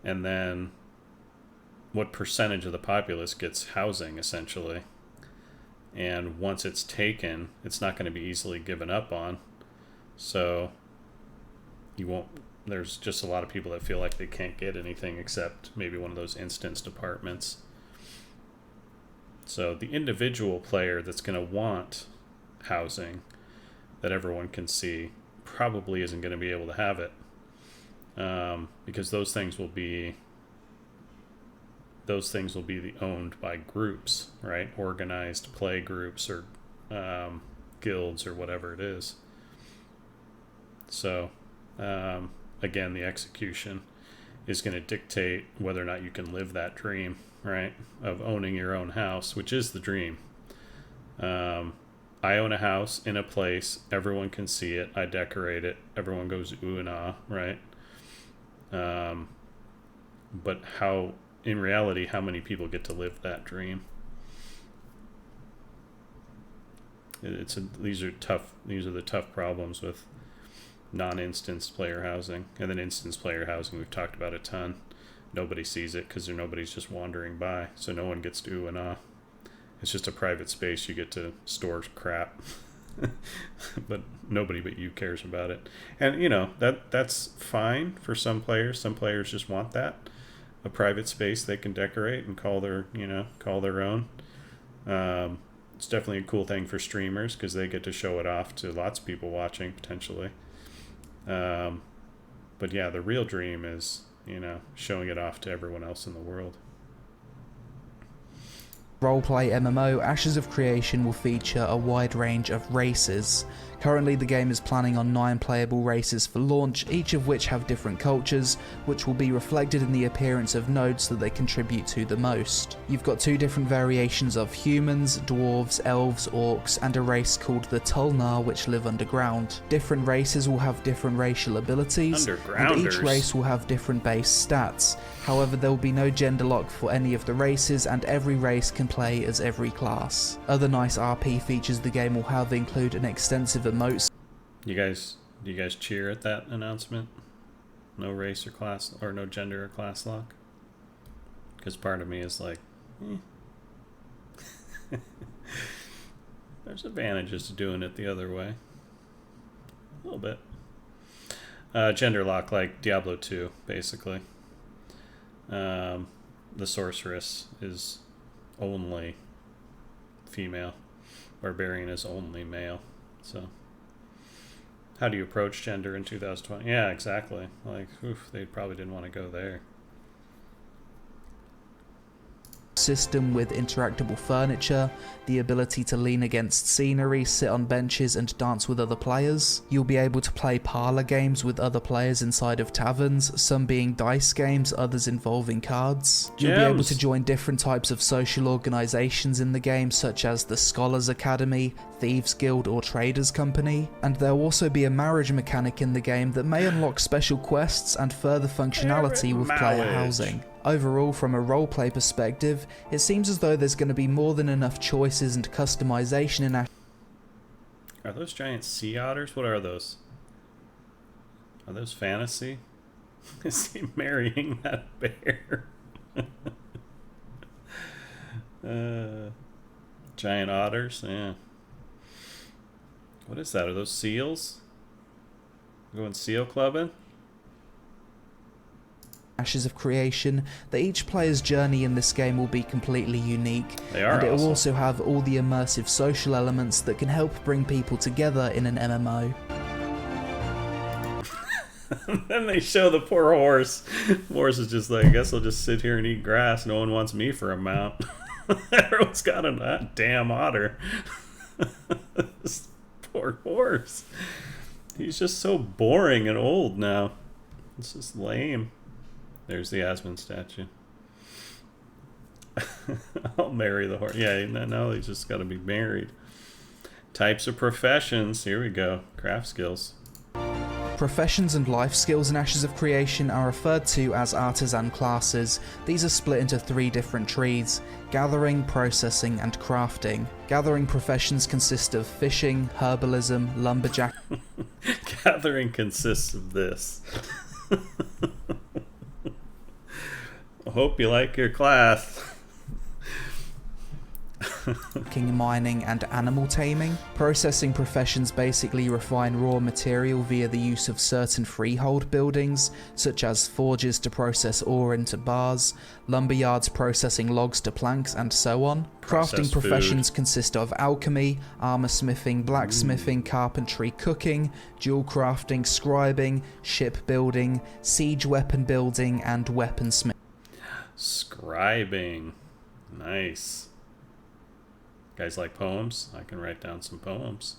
then what percentage of the populace gets housing, essentially? And once it's taken, it's not going to be easily given up on. So you won't. There's just a lot of people that feel like they can't get anything except maybe one of those instance departments. So the individual player that's going to want housing that everyone can see probably isn't going to be able to have it, because those things will be owned by groups, right? Organized play groups or guilds or whatever it is. So again, the execution is going to dictate whether or not you can live that dream, right, of owning your own house, which is the dream. I own a house in a place, everyone can see it, I decorate it, everyone goes ooh and ah, right? But how, in reality, how many people get to live that dream? These are the tough problems with non-instance player housing. And then instance player housing, we've talked about a ton. Nobody sees it because nobody's just wandering by, so no one gets to ooh and ah. It's just a private space you get to store crap. But nobody but you cares about it. And you know, that's fine for some players. Some players just want that, a private space they can decorate and call their own. It's definitely a cool thing for streamers because they get to show it off to lots of people watching potentially. But yeah, the real dream is, you know, showing it off to everyone else in the world. Roleplay MMO Ashes of Creation will feature a wide range of races. Currently the game is planning on 9 playable races for launch, each of which have different cultures, which will be reflected in the appearance of nodes that they contribute to the most. You've got 2 different variations of humans, dwarves, elves, orcs, and a race called the Tulnar which live underground. Different races will have different racial abilities, and each race will have different base stats. However, there will be no gender lock for any of the races, and every race can play as every class. Other nice RP features the game will have include an extensive emotes. Do you guys cheer at that announcement? No race or class, or no gender or class lock? Because part of me is like, there's advantages to doing it the other way. A little bit. Gender lock like Diablo 2, basically. The sorceress is only female. Barbarian is only male. So how do you approach gender in 2020? Yeah, exactly. Like, oof, they probably didn't want to go there. System with interactable furniture, the ability to lean against scenery, sit on benches and dance with other players. You'll be able to play parlour games with other players inside of taverns, some being dice games, others involving cards. You'll be able to join different types of social organisations in the game, such as the Scholars Academy, Thieves Guild or Traders Company, and there'll also be a marriage mechanic in the game that may unlock special quests and further functionality with player housing. Overall, from a roleplay perspective, it seems as though there's going to be more than enough choices and customization in Ashes. Are those giant sea otters? What are those? Are those fantasy? Is he marrying that bear? Giant otters? Yeah. What is that? Are those seals? Going seal clubbing? Ashes of Creation, that each player's journey in this game will be completely unique, and it will also have all the immersive social elements that can help bring people together in an MMO. Then they show the poor horse. Horse is just like, I guess I'll just sit here and eat grass. No one wants me for a mount. Everyone's got a damn otter. This poor horse. He's just so boring and old now. It's just lame. There's the Asmund statue. I'll marry the horse. Yeah, now he's just got to be married. Types of professions. Here we go. Craft skills. Professions and life skills in Ashes of Creation are referred to as Artisan classes. These are split into 3 different trees: gathering, processing, and crafting. Gathering professions consist of fishing, herbalism, lumberjack. Gathering consists of this. I hope you like your class. Mining and animal taming. Processing professions basically refine raw material via the use of certain freehold buildings, such as forges to process ore into bars, lumberyards processing logs to planks, and so on. Crafting professions consist of alchemy, armor smithing, blacksmithing, carpentry, cooking, jewel crafting, scribing, shipbuilding, siege weapon building, and weaponsmithing. Scribing. Nice. Guys like poems? I can write down some poems.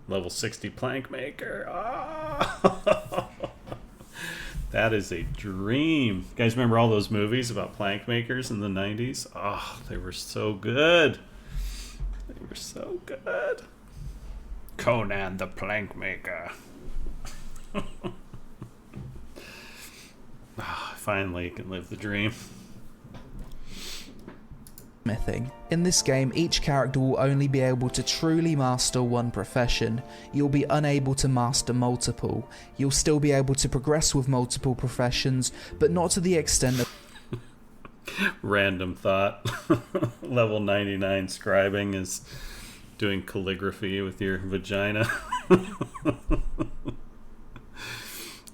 Level 60 plank maker. Oh! That is a dream. You guys remember all those movies about plank makers in the 90s? Oh, they were so good. They were so good. Conan the plank maker. Oh, finally can live the dream. Smithing. In this game, each character will only be able to truly master one profession. You'll be unable to master multiple. You'll still be able to progress with multiple professions, but not to the extent of random thought. Level 99 scribing is doing calligraphy with your vagina.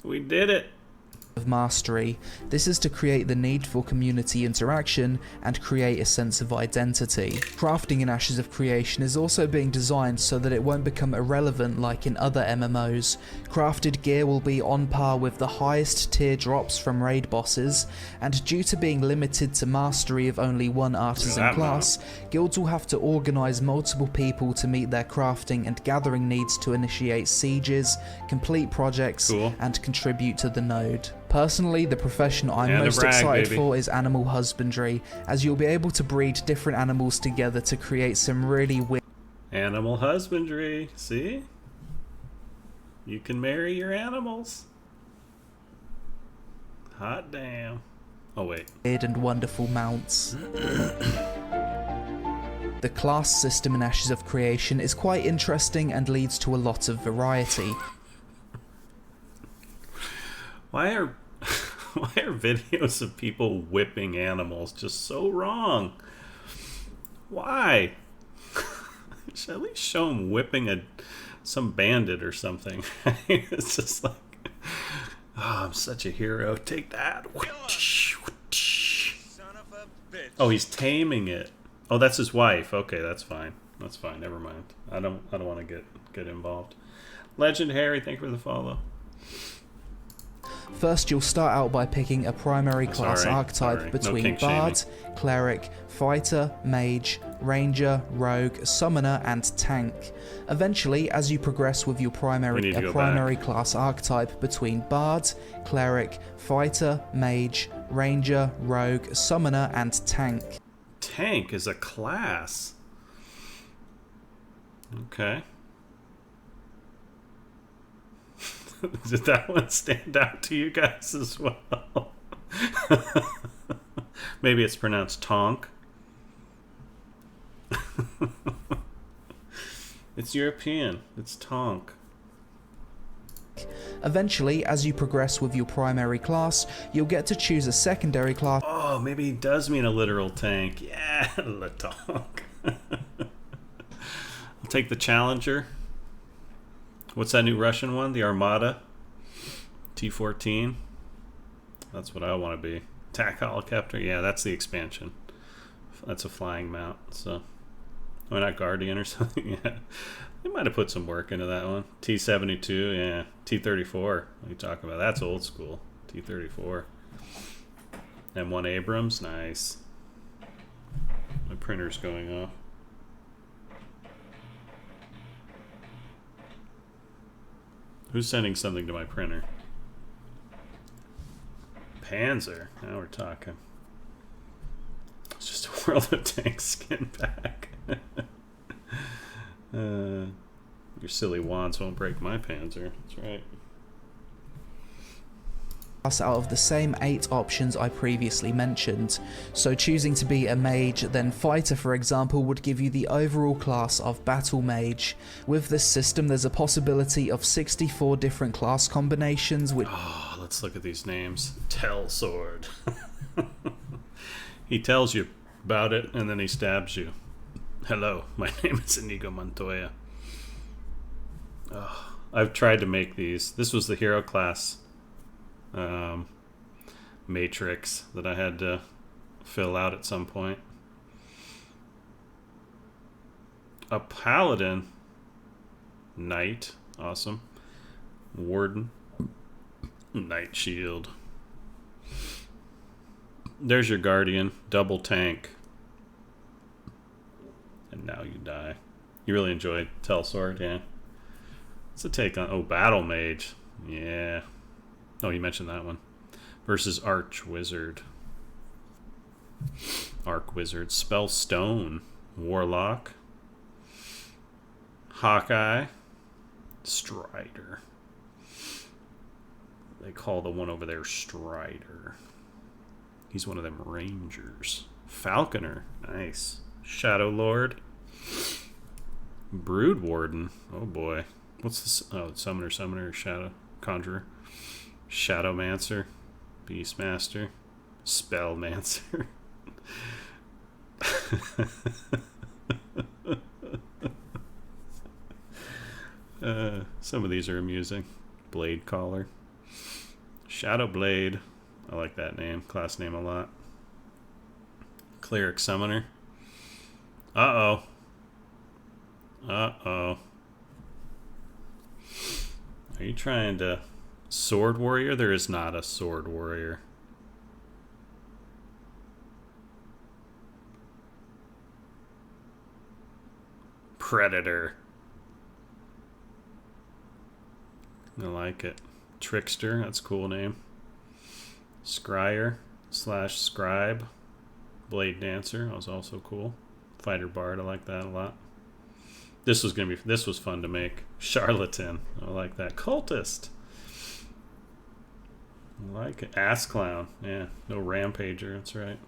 We did it. Of mastery. This is to create the need for community interaction and create a sense of identity. Crafting in Ashes of Creation is also being designed so that it won't become irrelevant like in other MMOs. Crafted gear will be on par with the highest tier drops from raid bosses, and due to being limited to mastery of only one artisan class, guilds will have to organise multiple people to meet their crafting and gathering needs to initiate sieges, complete projects, and contribute to the node. Personally, the profession I'm most excited for is animal husbandry, as you'll be able to breed different animals together to create some really weird animal husbandry. See? You can marry your animals. Hot damn. Oh wait. And wonderful mounts. The class system in Ashes of Creation is quite interesting and leads to a lot of variety. Why are videos of people whipping animals just so wrong? Why? Should at least show them whipping some bandit or something. It's just like, oh, I'm such a hero. Take that. Oh, he's taming it. Oh, that's his wife. Okay, that's fine. That's fine. Never mind. I don't want to get involved. Legend Harry, thank you for the follow. First, you'll start out by picking a primary class archetype between Bard, Cleric, Fighter, Mage, Ranger, Rogue, Summoner, and Tank. Eventually, as you progress with your primary class archetype between Bard, Cleric, Fighter, Mage, Ranger, Rogue, Summoner, and Tank. Tank is a class. Okay. Did that one stand out to you guys as well? Maybe it's pronounced Tonk. It's European. It's Tonk. Eventually, as you progress with your primary class, you'll get to choose a secondary class. Oh, maybe he does mean a literal tank. Yeah, the Tonk. I'll take the Challenger. What's that new Russian one? The Armada? T-14? That's what I want to be. Attack helicopter? Yeah, that's the expansion. That's a flying mount, so... Why not Guardian or something? Yeah. They might have put some work into that one. T-72, yeah. T-34. What are you talking about? That's old school. T-34. M1 Abrams? Nice. My printer's going off. Who's sending something to my printer? Panzer. Now we're talking. It's just a World of Tanks skin pack. Your silly wands won't break my panzer. That's right. Out of the same 8 options I previously mentioned. So choosing to be a mage, then fighter for example, would give you the overall class of battle mage. With this system there's a possibility of 64 different class combinations which... Oh, let's look at these names. Tell Sword. He tells you about it and then he stabs you. Hello, my name is Inigo Montoya. Oh, I've tried to make these. This was the hero class matrix that I had to fill out at some point. A paladin, knight, awesome. Warden, knight shield. There's your guardian, double tank. And now you die. You really enjoyed Tell Sword, yeah. It's a take on... Oh, Battle Mage. Yeah. Oh, you mentioned that one. Versus Arch Wizard. Arc Wizard. Spell Stone. Warlock. Hawkeye. Strider. They call the one over there Strider. He's one of them Rangers. Falconer. Nice. Shadow Lord. Brood Warden. Oh boy. What's this? Oh, Summoner, Shadow, Conjurer. Shadowmancer. Beastmaster. Spellmancer. Some of these are amusing. Blade Caller. Shadow Blade. I like that name. Class name a lot. Cleric Summoner. Uh-oh. Uh-oh. Are you trying to... Sword Warrior? There is not a Sword Warrior. Predator. I like it. Trickster, that's a cool name. Scryer / Scribe. Blade Dancer, that was also cool. Fighter Bard, I like that a lot. This was fun to make. Charlatan, I like that. Cultist. I like it. Ass Clown, yeah. No Rampager, that's right.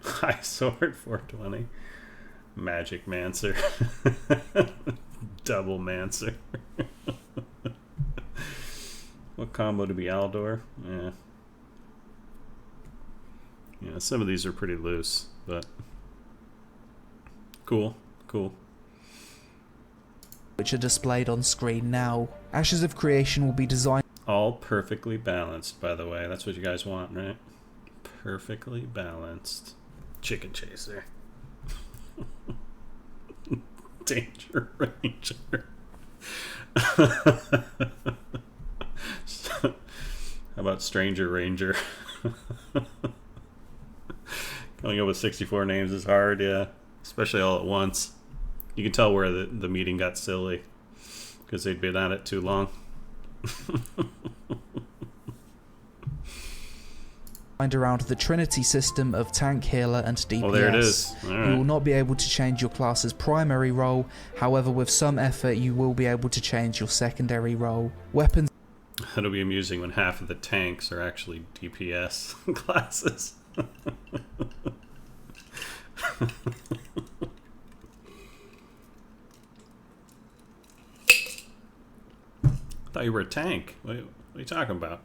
High Sword 420. Magic Mancer. Double Mancer. What combo to be Aldor? Yeah. Yeah, some of these are pretty loose, but cool, cool. Which are displayed on screen now. Ashes of Creation will be designed... All perfectly balanced, by the way. That's what you guys want, right? Perfectly balanced. Chicken Chaser. Danger Ranger. How about Stranger Ranger? Coming up with 64 names is hard, yeah. Especially all at once. You can tell where the meeting got silly. Because they'd been at it too long. Around the Trinity system of tank, healer, and DPS. Oh, there it is. All right. You will not be able to change your class's primary role, however with some effort you will be able to change your secondary role. Weapons... It'll be amusing when half of the tanks are actually DPS classes. I thought you were a tank. What are you talking about?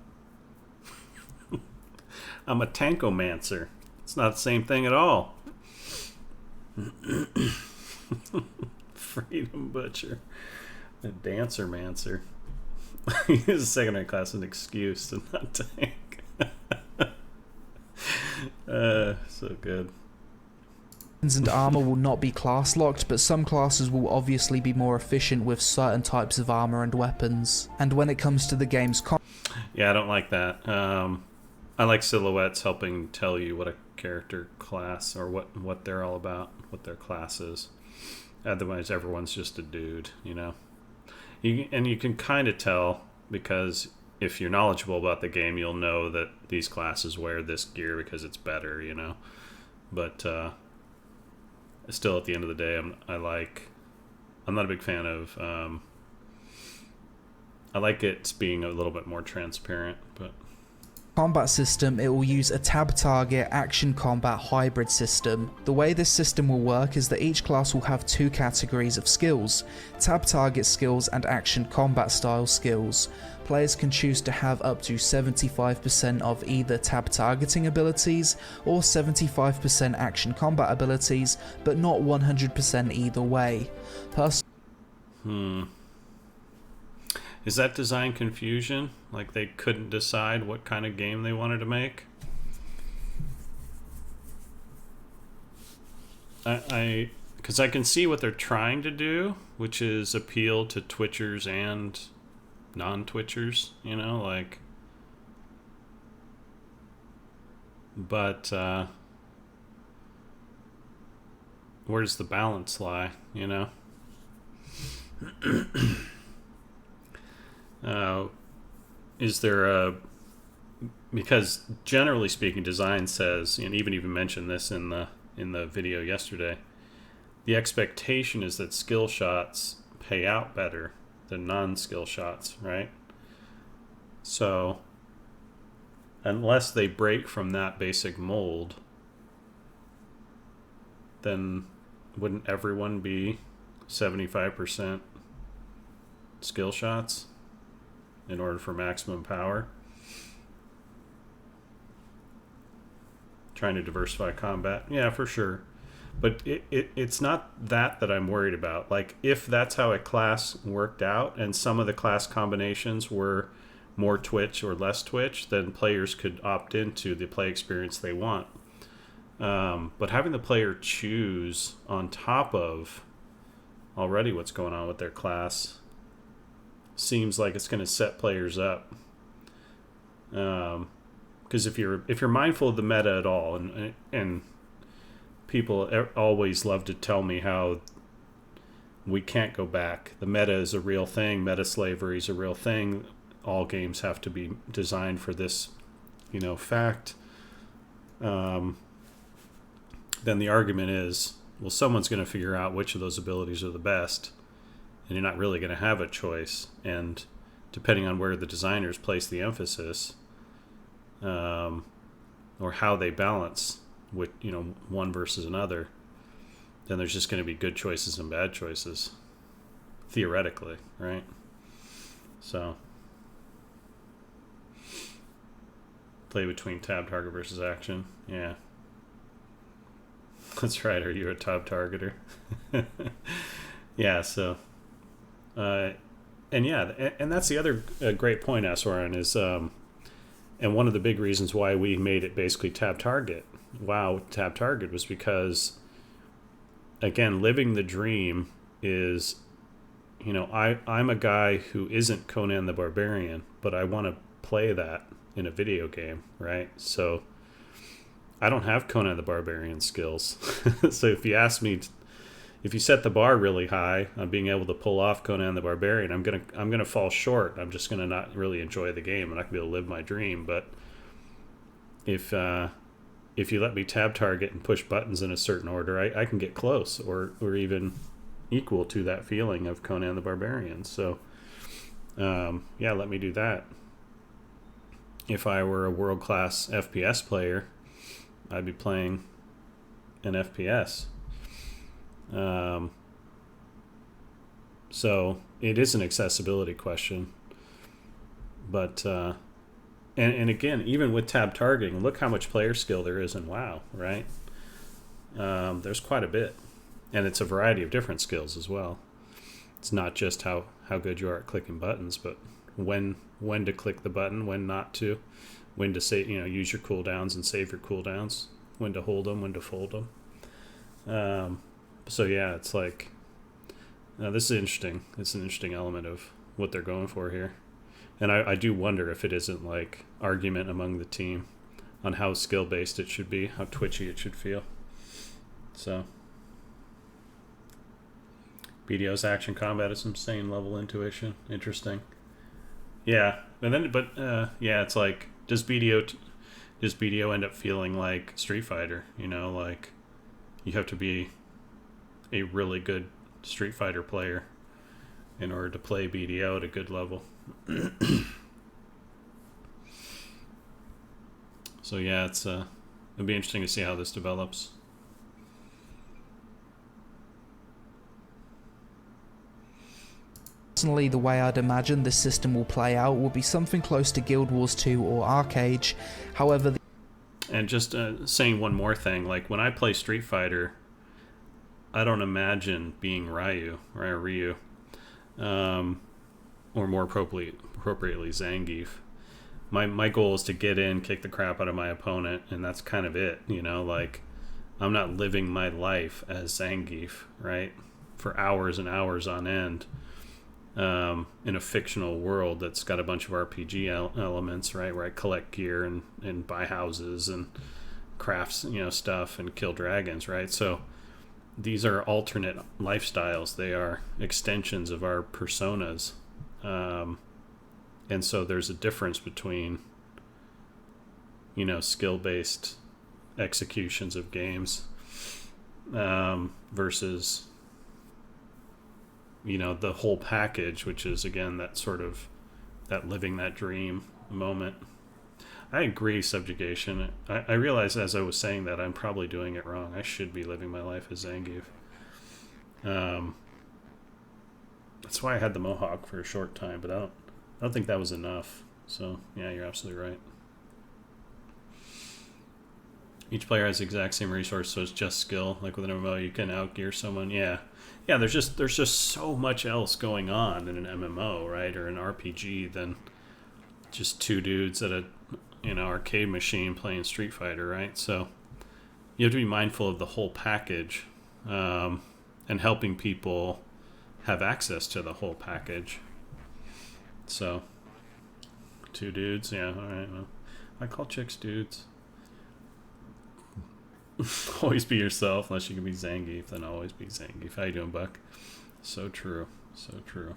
I'm a tankomancer. It's not the same thing at all. Freedom Butcher. A Dancer-mancer. Use a secondary class as an excuse to not tank. So good. And armor will not be class locked, but some classes will obviously be more efficient with certain types of armor and weapons. And when it comes to the game's yeah, I don't like that. I like silhouettes helping tell you what a character class or what they're all about, what their class is. Otherwise, everyone's just a dude, you know. You can kind of tell because if you're knowledgeable about the game, you'll know that these classes wear this gear because it's better, you know. But still, at the end of the day, I like I'm not a big fan of. I like it being a little bit more transparent, but Combat system, it will use a tab target action combat hybrid system. The way this system will work is that each class will have two categories of skills, tab target skills and action combat style skills. Players can choose to have up to 75% of either tab targeting abilities or 75% action combat abilities, but not 100% either way. Is that design confusion? Like they couldn't decide what kind of game they wanted to make? Because I can see what they're trying to do, which is appeal to Twitchers and non-Twitchers, you know, like... But, where does the balance lie, you know? Is there a... Because generally speaking, design says, and even mentioned this in the video yesterday, the expectation is that skill shots pay out better than non-skill shots, right? So, unless they break from that basic mold, then wouldn't everyone be 75% skill shots in order for maximum power? Trying to diversify combat, yeah, for sure. But it's not that I'm worried about. Like, if that's how a class worked out and some of the class combinations were more Twitch or less Twitch, then players could opt into the play experience they want. But having the player choose on top of already what's going on with their class seems like it's going to set players up. Because if you're mindful of the meta at all, and people always love to tell me how we can't go back. The meta is a real thing. Meta slavery is a real thing. All games have to be designed for this, fact. Then the argument is, well, someone's going to figure out which of those abilities are the best, and you're not really going to have a choice. And depending on where the designers place the emphasis, or how they balance with one versus another, then there's just going to be good choices and bad choices, theoretically, right? So play between tab target versus action. Yeah, that's right. Are you a tab targeter? Yeah. So and that's the other great point, Asoran, is and one of the big reasons why we made it basically tab target. Wow, tab target was because, again, living the dream is, I'm a guy who isn't Conan the Barbarian, but I want to play that in a video game, right? So I don't have Conan the Barbarian skills. So if you ask me, if you set the bar really high on being able to pull off Conan the Barbarian, I'm gonna fall short. I'm just gonna not really enjoy the game. I'm not gonna be able to live my dream. But if you let me tab target and push buttons in a certain order, I can get close or even equal to that feeling of Conan the Barbarian. So let me do that. If I were a world-class FPS player, I'd be playing an FPS. So it is an accessibility question, but and again, even with tab targeting, look how much player skill there is in WoW, right? There's quite a bit, and it's a variety of different skills as well. It's not just how good you are at clicking buttons, but when to click the button, when not to, when to say use your cooldowns and save your cooldowns, when to hold them, when to fold them. So yeah, it's like this is interesting. It's an interesting element of what they're going for here, and I do wonder if it isn't like argument among the team on how skill based it should be, how twitchy it should feel. So BDO's action combat is some same level intuition. Interesting. Yeah, and then it's like does BDO end up feeling like Street Fighter? Like you have to be a really good Street Fighter player in order to play BDO at a good level. So yeah, it'll be interesting to see how this develops. Personally, the way I'd imagine this system will play out will be something close to Guild Wars 2 or Arcade. However, and just saying one more thing, like when I play Street Fighter, I don't imagine being Ryu, or more appropriately Zangief. My goal is to get in, kick the crap out of my opponent, and that's kind of it, you know, like I'm not living my life as Zangief, right? For hours and hours on end, in a fictional world that's got a bunch of RPG elements, right? Where I collect gear and buy houses and crafts, you know, stuff and kill dragons, right? So these are alternate lifestyles. They are extensions of our personas. And so there's a difference between, you know, skill-based executions of games versus, you know, the whole package, which is, again, that sort of, that living that dream moment. I agree, Subjugation. I realize as I was saying that I'm probably doing it wrong. I should be living my life as Zangief. That's why I had the Mohawk for a short time, but I don't think that was enough. So, yeah, you're absolutely right. Each player has the exact same resource, so it's just skill. Like with an MMO, you can outgear someone. Yeah. Yeah, there's just so much else going on in an MMO, right? Or an RPG than just two dudes at a, you know, arcade machine playing Street Fighter, right? So you have to be mindful of the whole package, and helping people have access to the whole package. So, two dudes, yeah, alright, well, I call chicks dudes. Always be yourself, unless you can be Zangief, then always be Zangief. How you doing, Buck? So true, so true.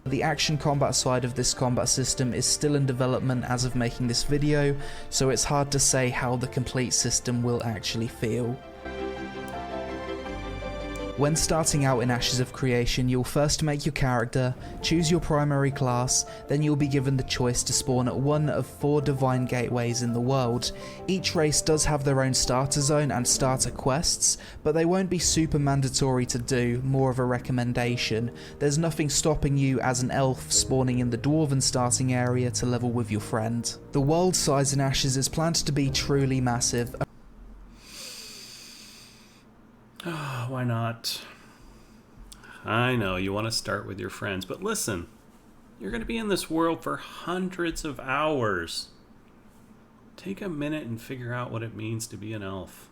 the action combat side of this combat system is still in development as of making this video, so it's hard to say how the complete system will actually feel. When starting out in Ashes of Creation, you'll first make your character, choose your primary class, then you'll be given the choice to spawn at one of 4 divine gateways in the world. Each race does have their own starter zone and starter quests, but they won't be super mandatory to do, more of a recommendation. There's nothing stopping you as an elf spawning in the dwarven starting area to level with your friend. The world size in Ashes is planned to be truly massive. Why not? I know you want to start with your friends, but listen, you're going to be in this world for hundreds of hours. Take a minute and figure out what it means to be an elf.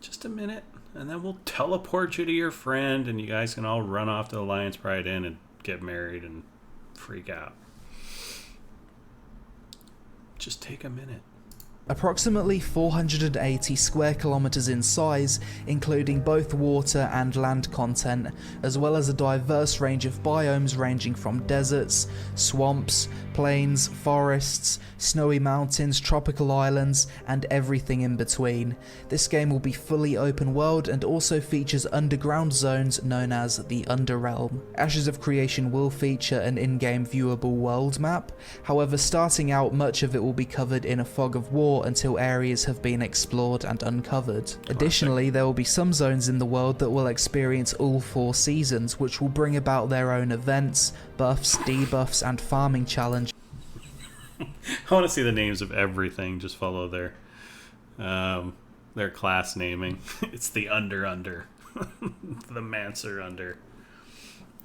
Just a minute, and then we'll teleport you to your friend, and you guys can all run off to the Lion's Pride Inn and get married and freak out. Just take a minute. Approximately 480 square kilometers in size, including both water and land content, as well as a diverse range of biomes ranging from deserts, swamps, plains, forests, snowy mountains, tropical islands, and everything in between. This game will be fully open world and also features underground zones known as the Underrealm. Ashes of Creation will feature an in-game viewable world map, however starting out much of it will be covered in a fog of war until areas have been explored and uncovered. Additionally, there will be some zones in the world that will experience all 4 seasons, which will bring about their own events, buffs, debuffs, and farming challenges. I want to see the names of everything. Just follow their class naming. It's the Under. The Mancer Under.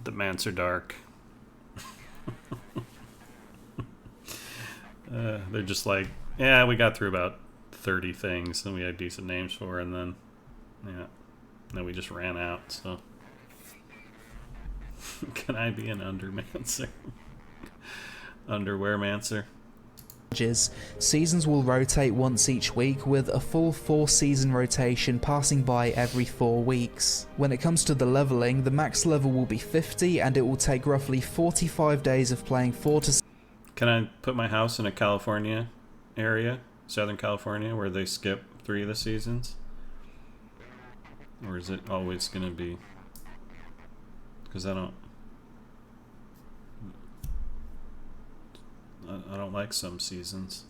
The Mancer Dark. They're just like, yeah, we got through about 30 things and we had decent names for, and then, yeah, then we just ran out, so. Can I be an Undermancer? Underwear-mancer? Seasons will rotate once each week, with a full 4-season rotation passing by every 4 weeks. When it comes to the leveling, the max level will be 50, and it will take roughly 45 days of playing 4 to 6. Can I put my house in a California area, Southern California, where they skip 3 of the seasons? Or is it always going to be? Because I don't like some seasons.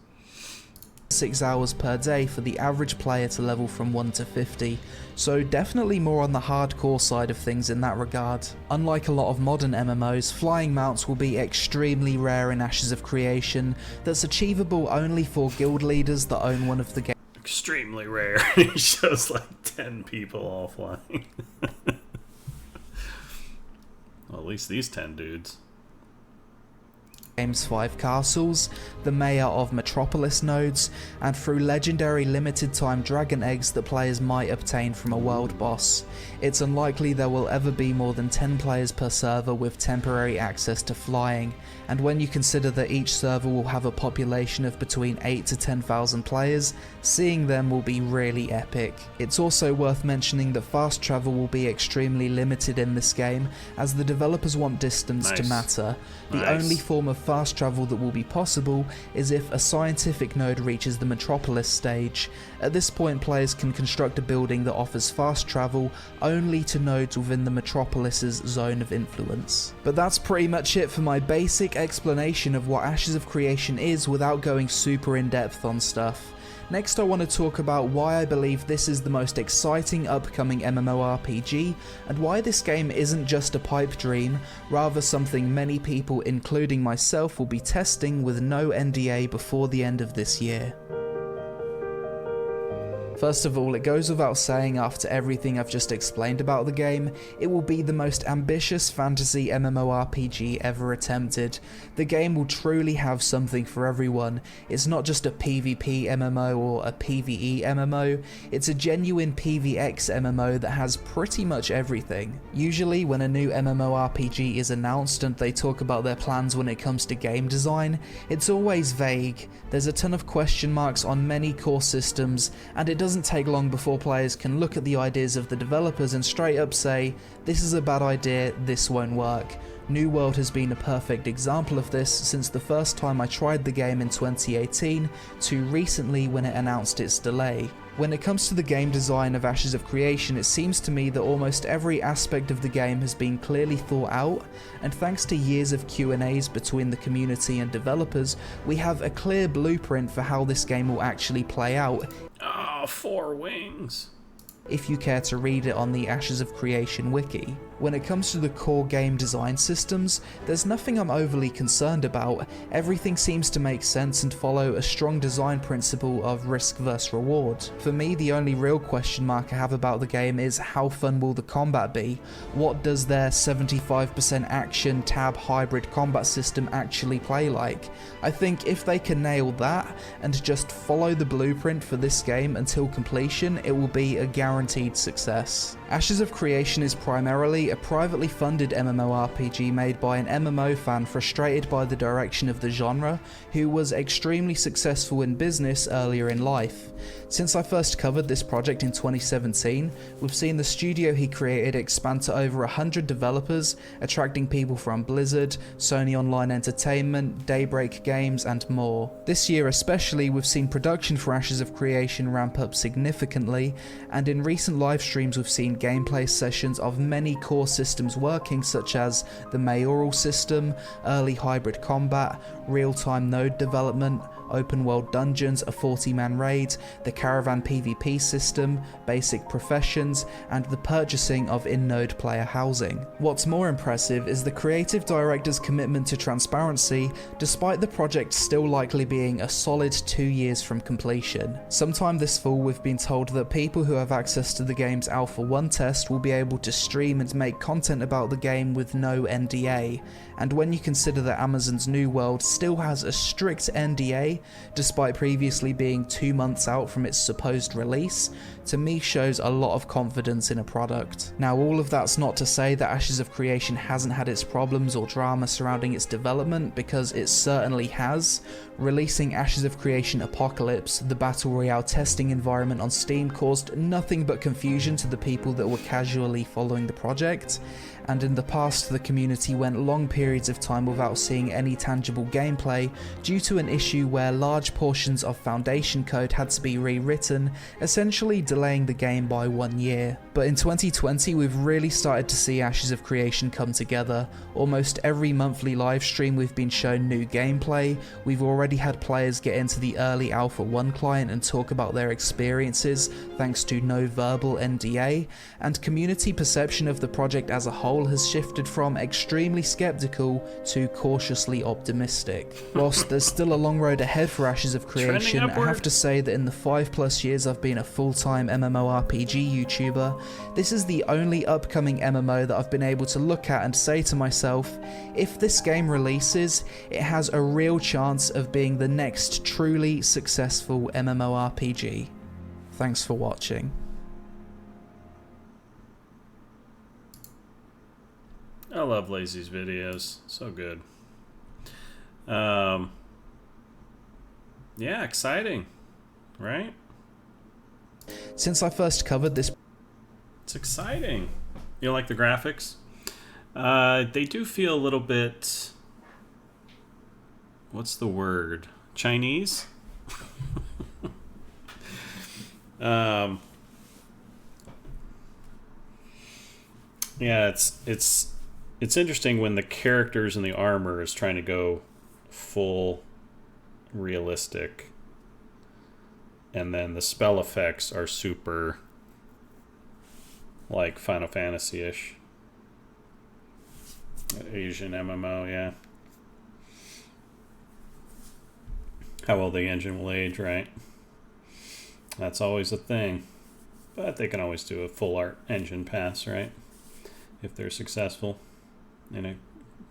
6 hours per day for the average player to level from 1 to 50, so definitely more on the hardcore side of things in that regard. Unlike a lot of modern MMOs, flying mounts will be extremely rare in Ashes of Creation, that's achievable only for guild leaders that own one of the games. Extremely rare. He shows like 10 people all flying. Well, at least these 10 dudes. Game's 5 castles, the mayor of Metropolis nodes, and through legendary limited time dragon eggs that players might obtain from a world boss. It's unlikely there will ever be more than 10 players per server with temporary access to flying, and when you consider that each server will have a population of between 8 to 10,000 players, seeing them will be really epic. It's also worth mentioning that fast travel will be extremely limited in this game, as the developers want distance to matter. The only form of fast travel that will be possible is if a scientific node reaches the Metropolis stage. At this point, players can construct a building that offers fast travel only to nodes within the Metropolis's zone of influence. But that's pretty much it for my basic explanation of what Ashes of Creation is without going super in depth on stuff. Next, I want to talk about why I believe this is the most exciting upcoming MMORPG, and why this game isn't just a pipe dream, rather something many people, including myself, will be testing with no NDA before the end of this year. First of all, it goes without saying, after everything I've just explained about the game, it will be the most ambitious fantasy MMORPG ever attempted. The game will truly have something for everyone. It's not just a PvP MMO or a PvE MMO, it's a genuine PvX MMO that has pretty much everything. Usually when a new MMORPG is announced and they talk about their plans when it comes to game design, it's always vague. There's a ton of question marks on many core systems, and it doesn't take long before players can look at the ideas of the developers and straight up say, this is a bad idea, this won't work. New World has been a perfect example of this since the first time I tried the game in 2018 to recently when it announced its delay. When it comes to the game design of Ashes of Creation, it seems to me that almost every aspect of the game has been clearly thought out, and thanks to years of Q&As between the community and developers, we have a clear blueprint for how this game will actually play out. Ah, 4 wings. If you care to read it on the Ashes of Creation wiki. When it comes to the core game design systems, there's nothing I'm overly concerned about. Everything seems to make sense and follow a strong design principle of risk versus reward. For me, the only real question mark I have about the game is how fun will the combat be? What does their 75% action tab hybrid combat system actually play like? I think if they can nail that and just follow the blueprint for this game until completion, it will be a guaranteed success. Ashes of Creation is primarily a privately funded MMORPG made by an MMO fan frustrated by the direction of the genre, who was extremely successful in business earlier in life. Since I first covered this project in 2017, we've seen the studio he created expand to over 100 developers, attracting people from Blizzard, Sony Online Entertainment, Daybreak Games, and more. This year especially, we've seen production for Ashes of Creation ramp up significantly, and in recent live streams we've seen gameplay sessions of many core systems working, such as the mayoral system, early hybrid combat, real-time node development, open world dungeons, a 40-man raid, the Caravan PvP system, basic professions, and the purchasing of in-node player housing. What's more impressive is the creative director's commitment to transparency, despite the project still likely being a solid 2 years from completion. Sometime this fall, we've been told that people who have access to the game's Alpha 1 test will be able to stream and make content about the game with no NDA, and when you consider that Amazon's New World still has a strict NDA, despite previously being 2 months out from its supposed release, to me shows a lot of confidence in a product. Now, all of that's not to say that Ashes of Creation hasn't had its problems or drama surrounding its development, because it certainly has. Releasing Ashes of Creation Apocalypse, the Battle Royale testing environment on Steam, caused nothing but confusion to the people that were casually following the project, and in the past the community went long periods of time without seeing any tangible gameplay due to an issue where where large portions of Foundation code had to be rewritten, essentially delaying the game by 1 year. But in 2020 we've really started to see Ashes of Creation come together. Almost every monthly live stream we've been shown new gameplay, we've already had players get into the early Alpha 1 client and talk about their experiences thanks to no verbal NDA, and community perception of the project as a whole has shifted from extremely skeptical to cautiously optimistic. Whilst there's still a long road ahead for Ashes of Creation, I have to say that in the 5+ years I've been a full-time MMORPG YouTuber, this is the only upcoming MMO that I've been able to look at and say to myself, if this game releases, it has a real chance of being the next truly successful MMORPG. Thanks for watching. I love Lazy's videos. So good. Yeah, exciting, right? Since I first covered this... It's exciting. You like the graphics? They do feel a little bit... What's the word? Chinese? Yeah, it's interesting when the characters and the armor is trying to go full realistic, and then the spell effects are super like Final Fantasy-ish. Asian MMO, yeah. How well the engine will age, right? That's always a thing. But they can always do a full art engine pass, right? If they're successful in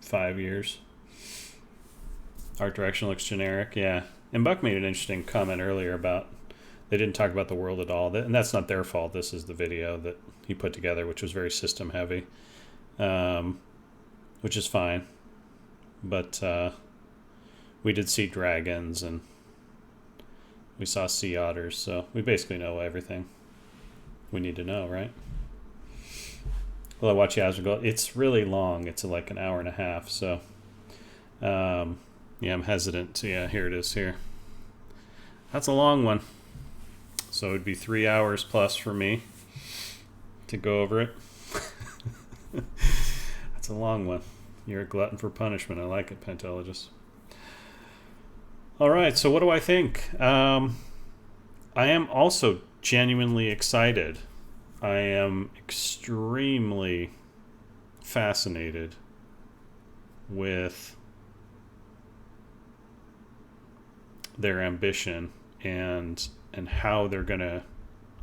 5 years. Art direction looks generic, yeah. And Buck made an interesting comment earlier about they didn't talk about the world at all. And that's not their fault. This is the video that he put together, which was very system heavy. Which is fine. But we did see dragons and we saw sea otters, so we basically know everything we need to know, right? Well, I watch Yazragal. It's really long. It's like an hour and a half, so yeah, I'm hesitant to, yeah, here it is here. That's a long one. So it'd be 3 hours plus for me to go over it. That's a long one. You're a glutton for punishment. I like it, Pentologist. All right, so what do I think? I am also genuinely excited. I am extremely fascinated with their ambition and how they're going to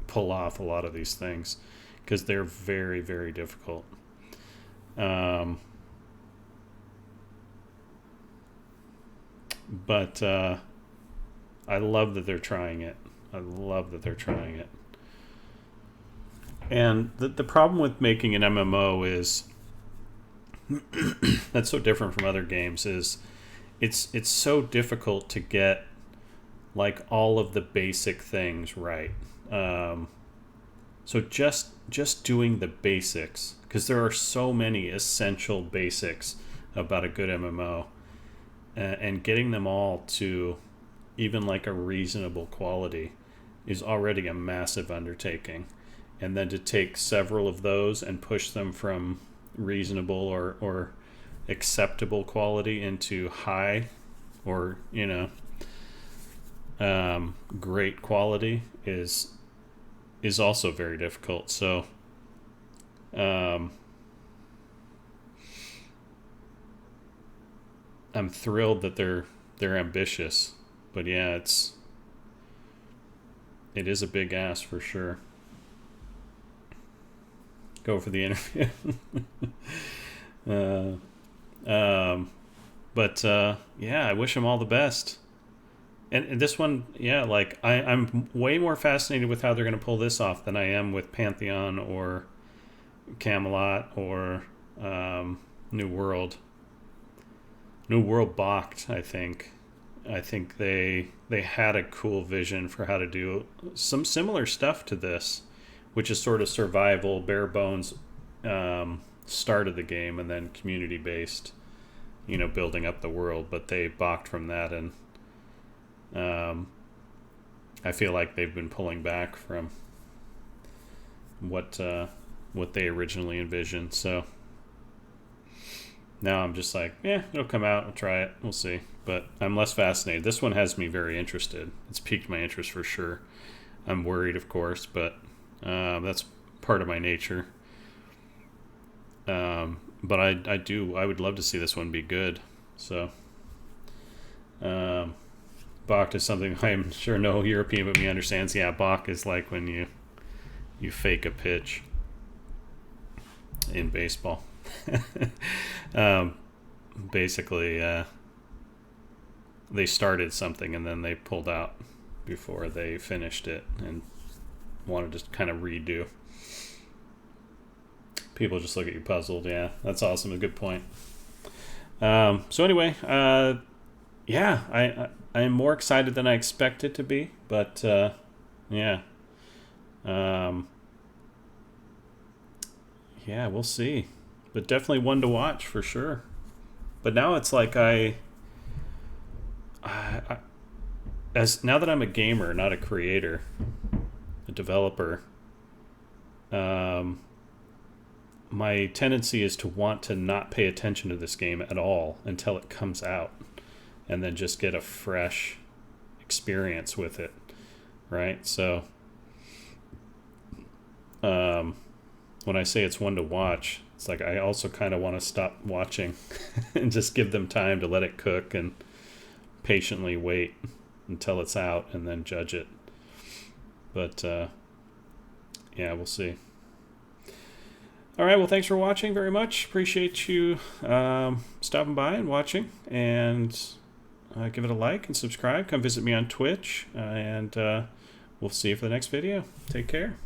pull off a lot of these things, because they're very, very difficult. But I love that they're trying it. I love that they're trying it. And the problem with making an MMO is that's so different from other games is it's so difficult to get like all of the basic things right. So just doing the basics, because there are so many essential basics about a good MMO, and getting them all to even like a reasonable quality is already a massive undertaking. And then to take several of those and push them from reasonable or acceptable quality into high or, great quality is also very difficult. So I'm thrilled that they're ambitious, but yeah, it is a big ask for sure. Go for the interview. But yeah, I wish them all the best. And this one, yeah, like I'm way more fascinated with how they're going to pull this off than I am with Pantheon or Camelot or New World. New World balked, I think. I think they had a cool vision for how to do some similar stuff to this, which is sort of survival, bare bones start of the game, and then community based, building up the world. But they balked from that, and I feel like they've been pulling back from what they originally envisioned. So now I'm just like, yeah, it'll come out. I'll try it. We'll see. But I'm less fascinated. This one has me very interested. It's piqued my interest for sure. I'm worried, of course, but that's part of my nature. But I would love to see this one be good. So, balk is something I'm sure no European but me understands. Yeah, balk is like when you fake a pitch in baseball. Basically, they started something and then they pulled out before they finished it and wanted to kind of redo. People just look at you puzzled. Yeah, that's awesome. A good point. So anyway, yeah, I am more excited than I expected to be, but yeah, yeah, we'll see. But definitely one to watch for sure. But now it's like as now that I'm a gamer, not a creator, a developer, my tendency is to want to not pay attention to this game at all until it comes out, and then just get a fresh experience with it, right? So when I say it's one to watch, it's like I also kind of want to stop watching and just give them time to let it cook and patiently wait until it's out and then judge it. But yeah, we'll see. All right, well, thanks for watching very much. Appreciate you stopping by and watching. And give it a like and subscribe. Come visit me on Twitch. And we'll see you for the next video. Take care.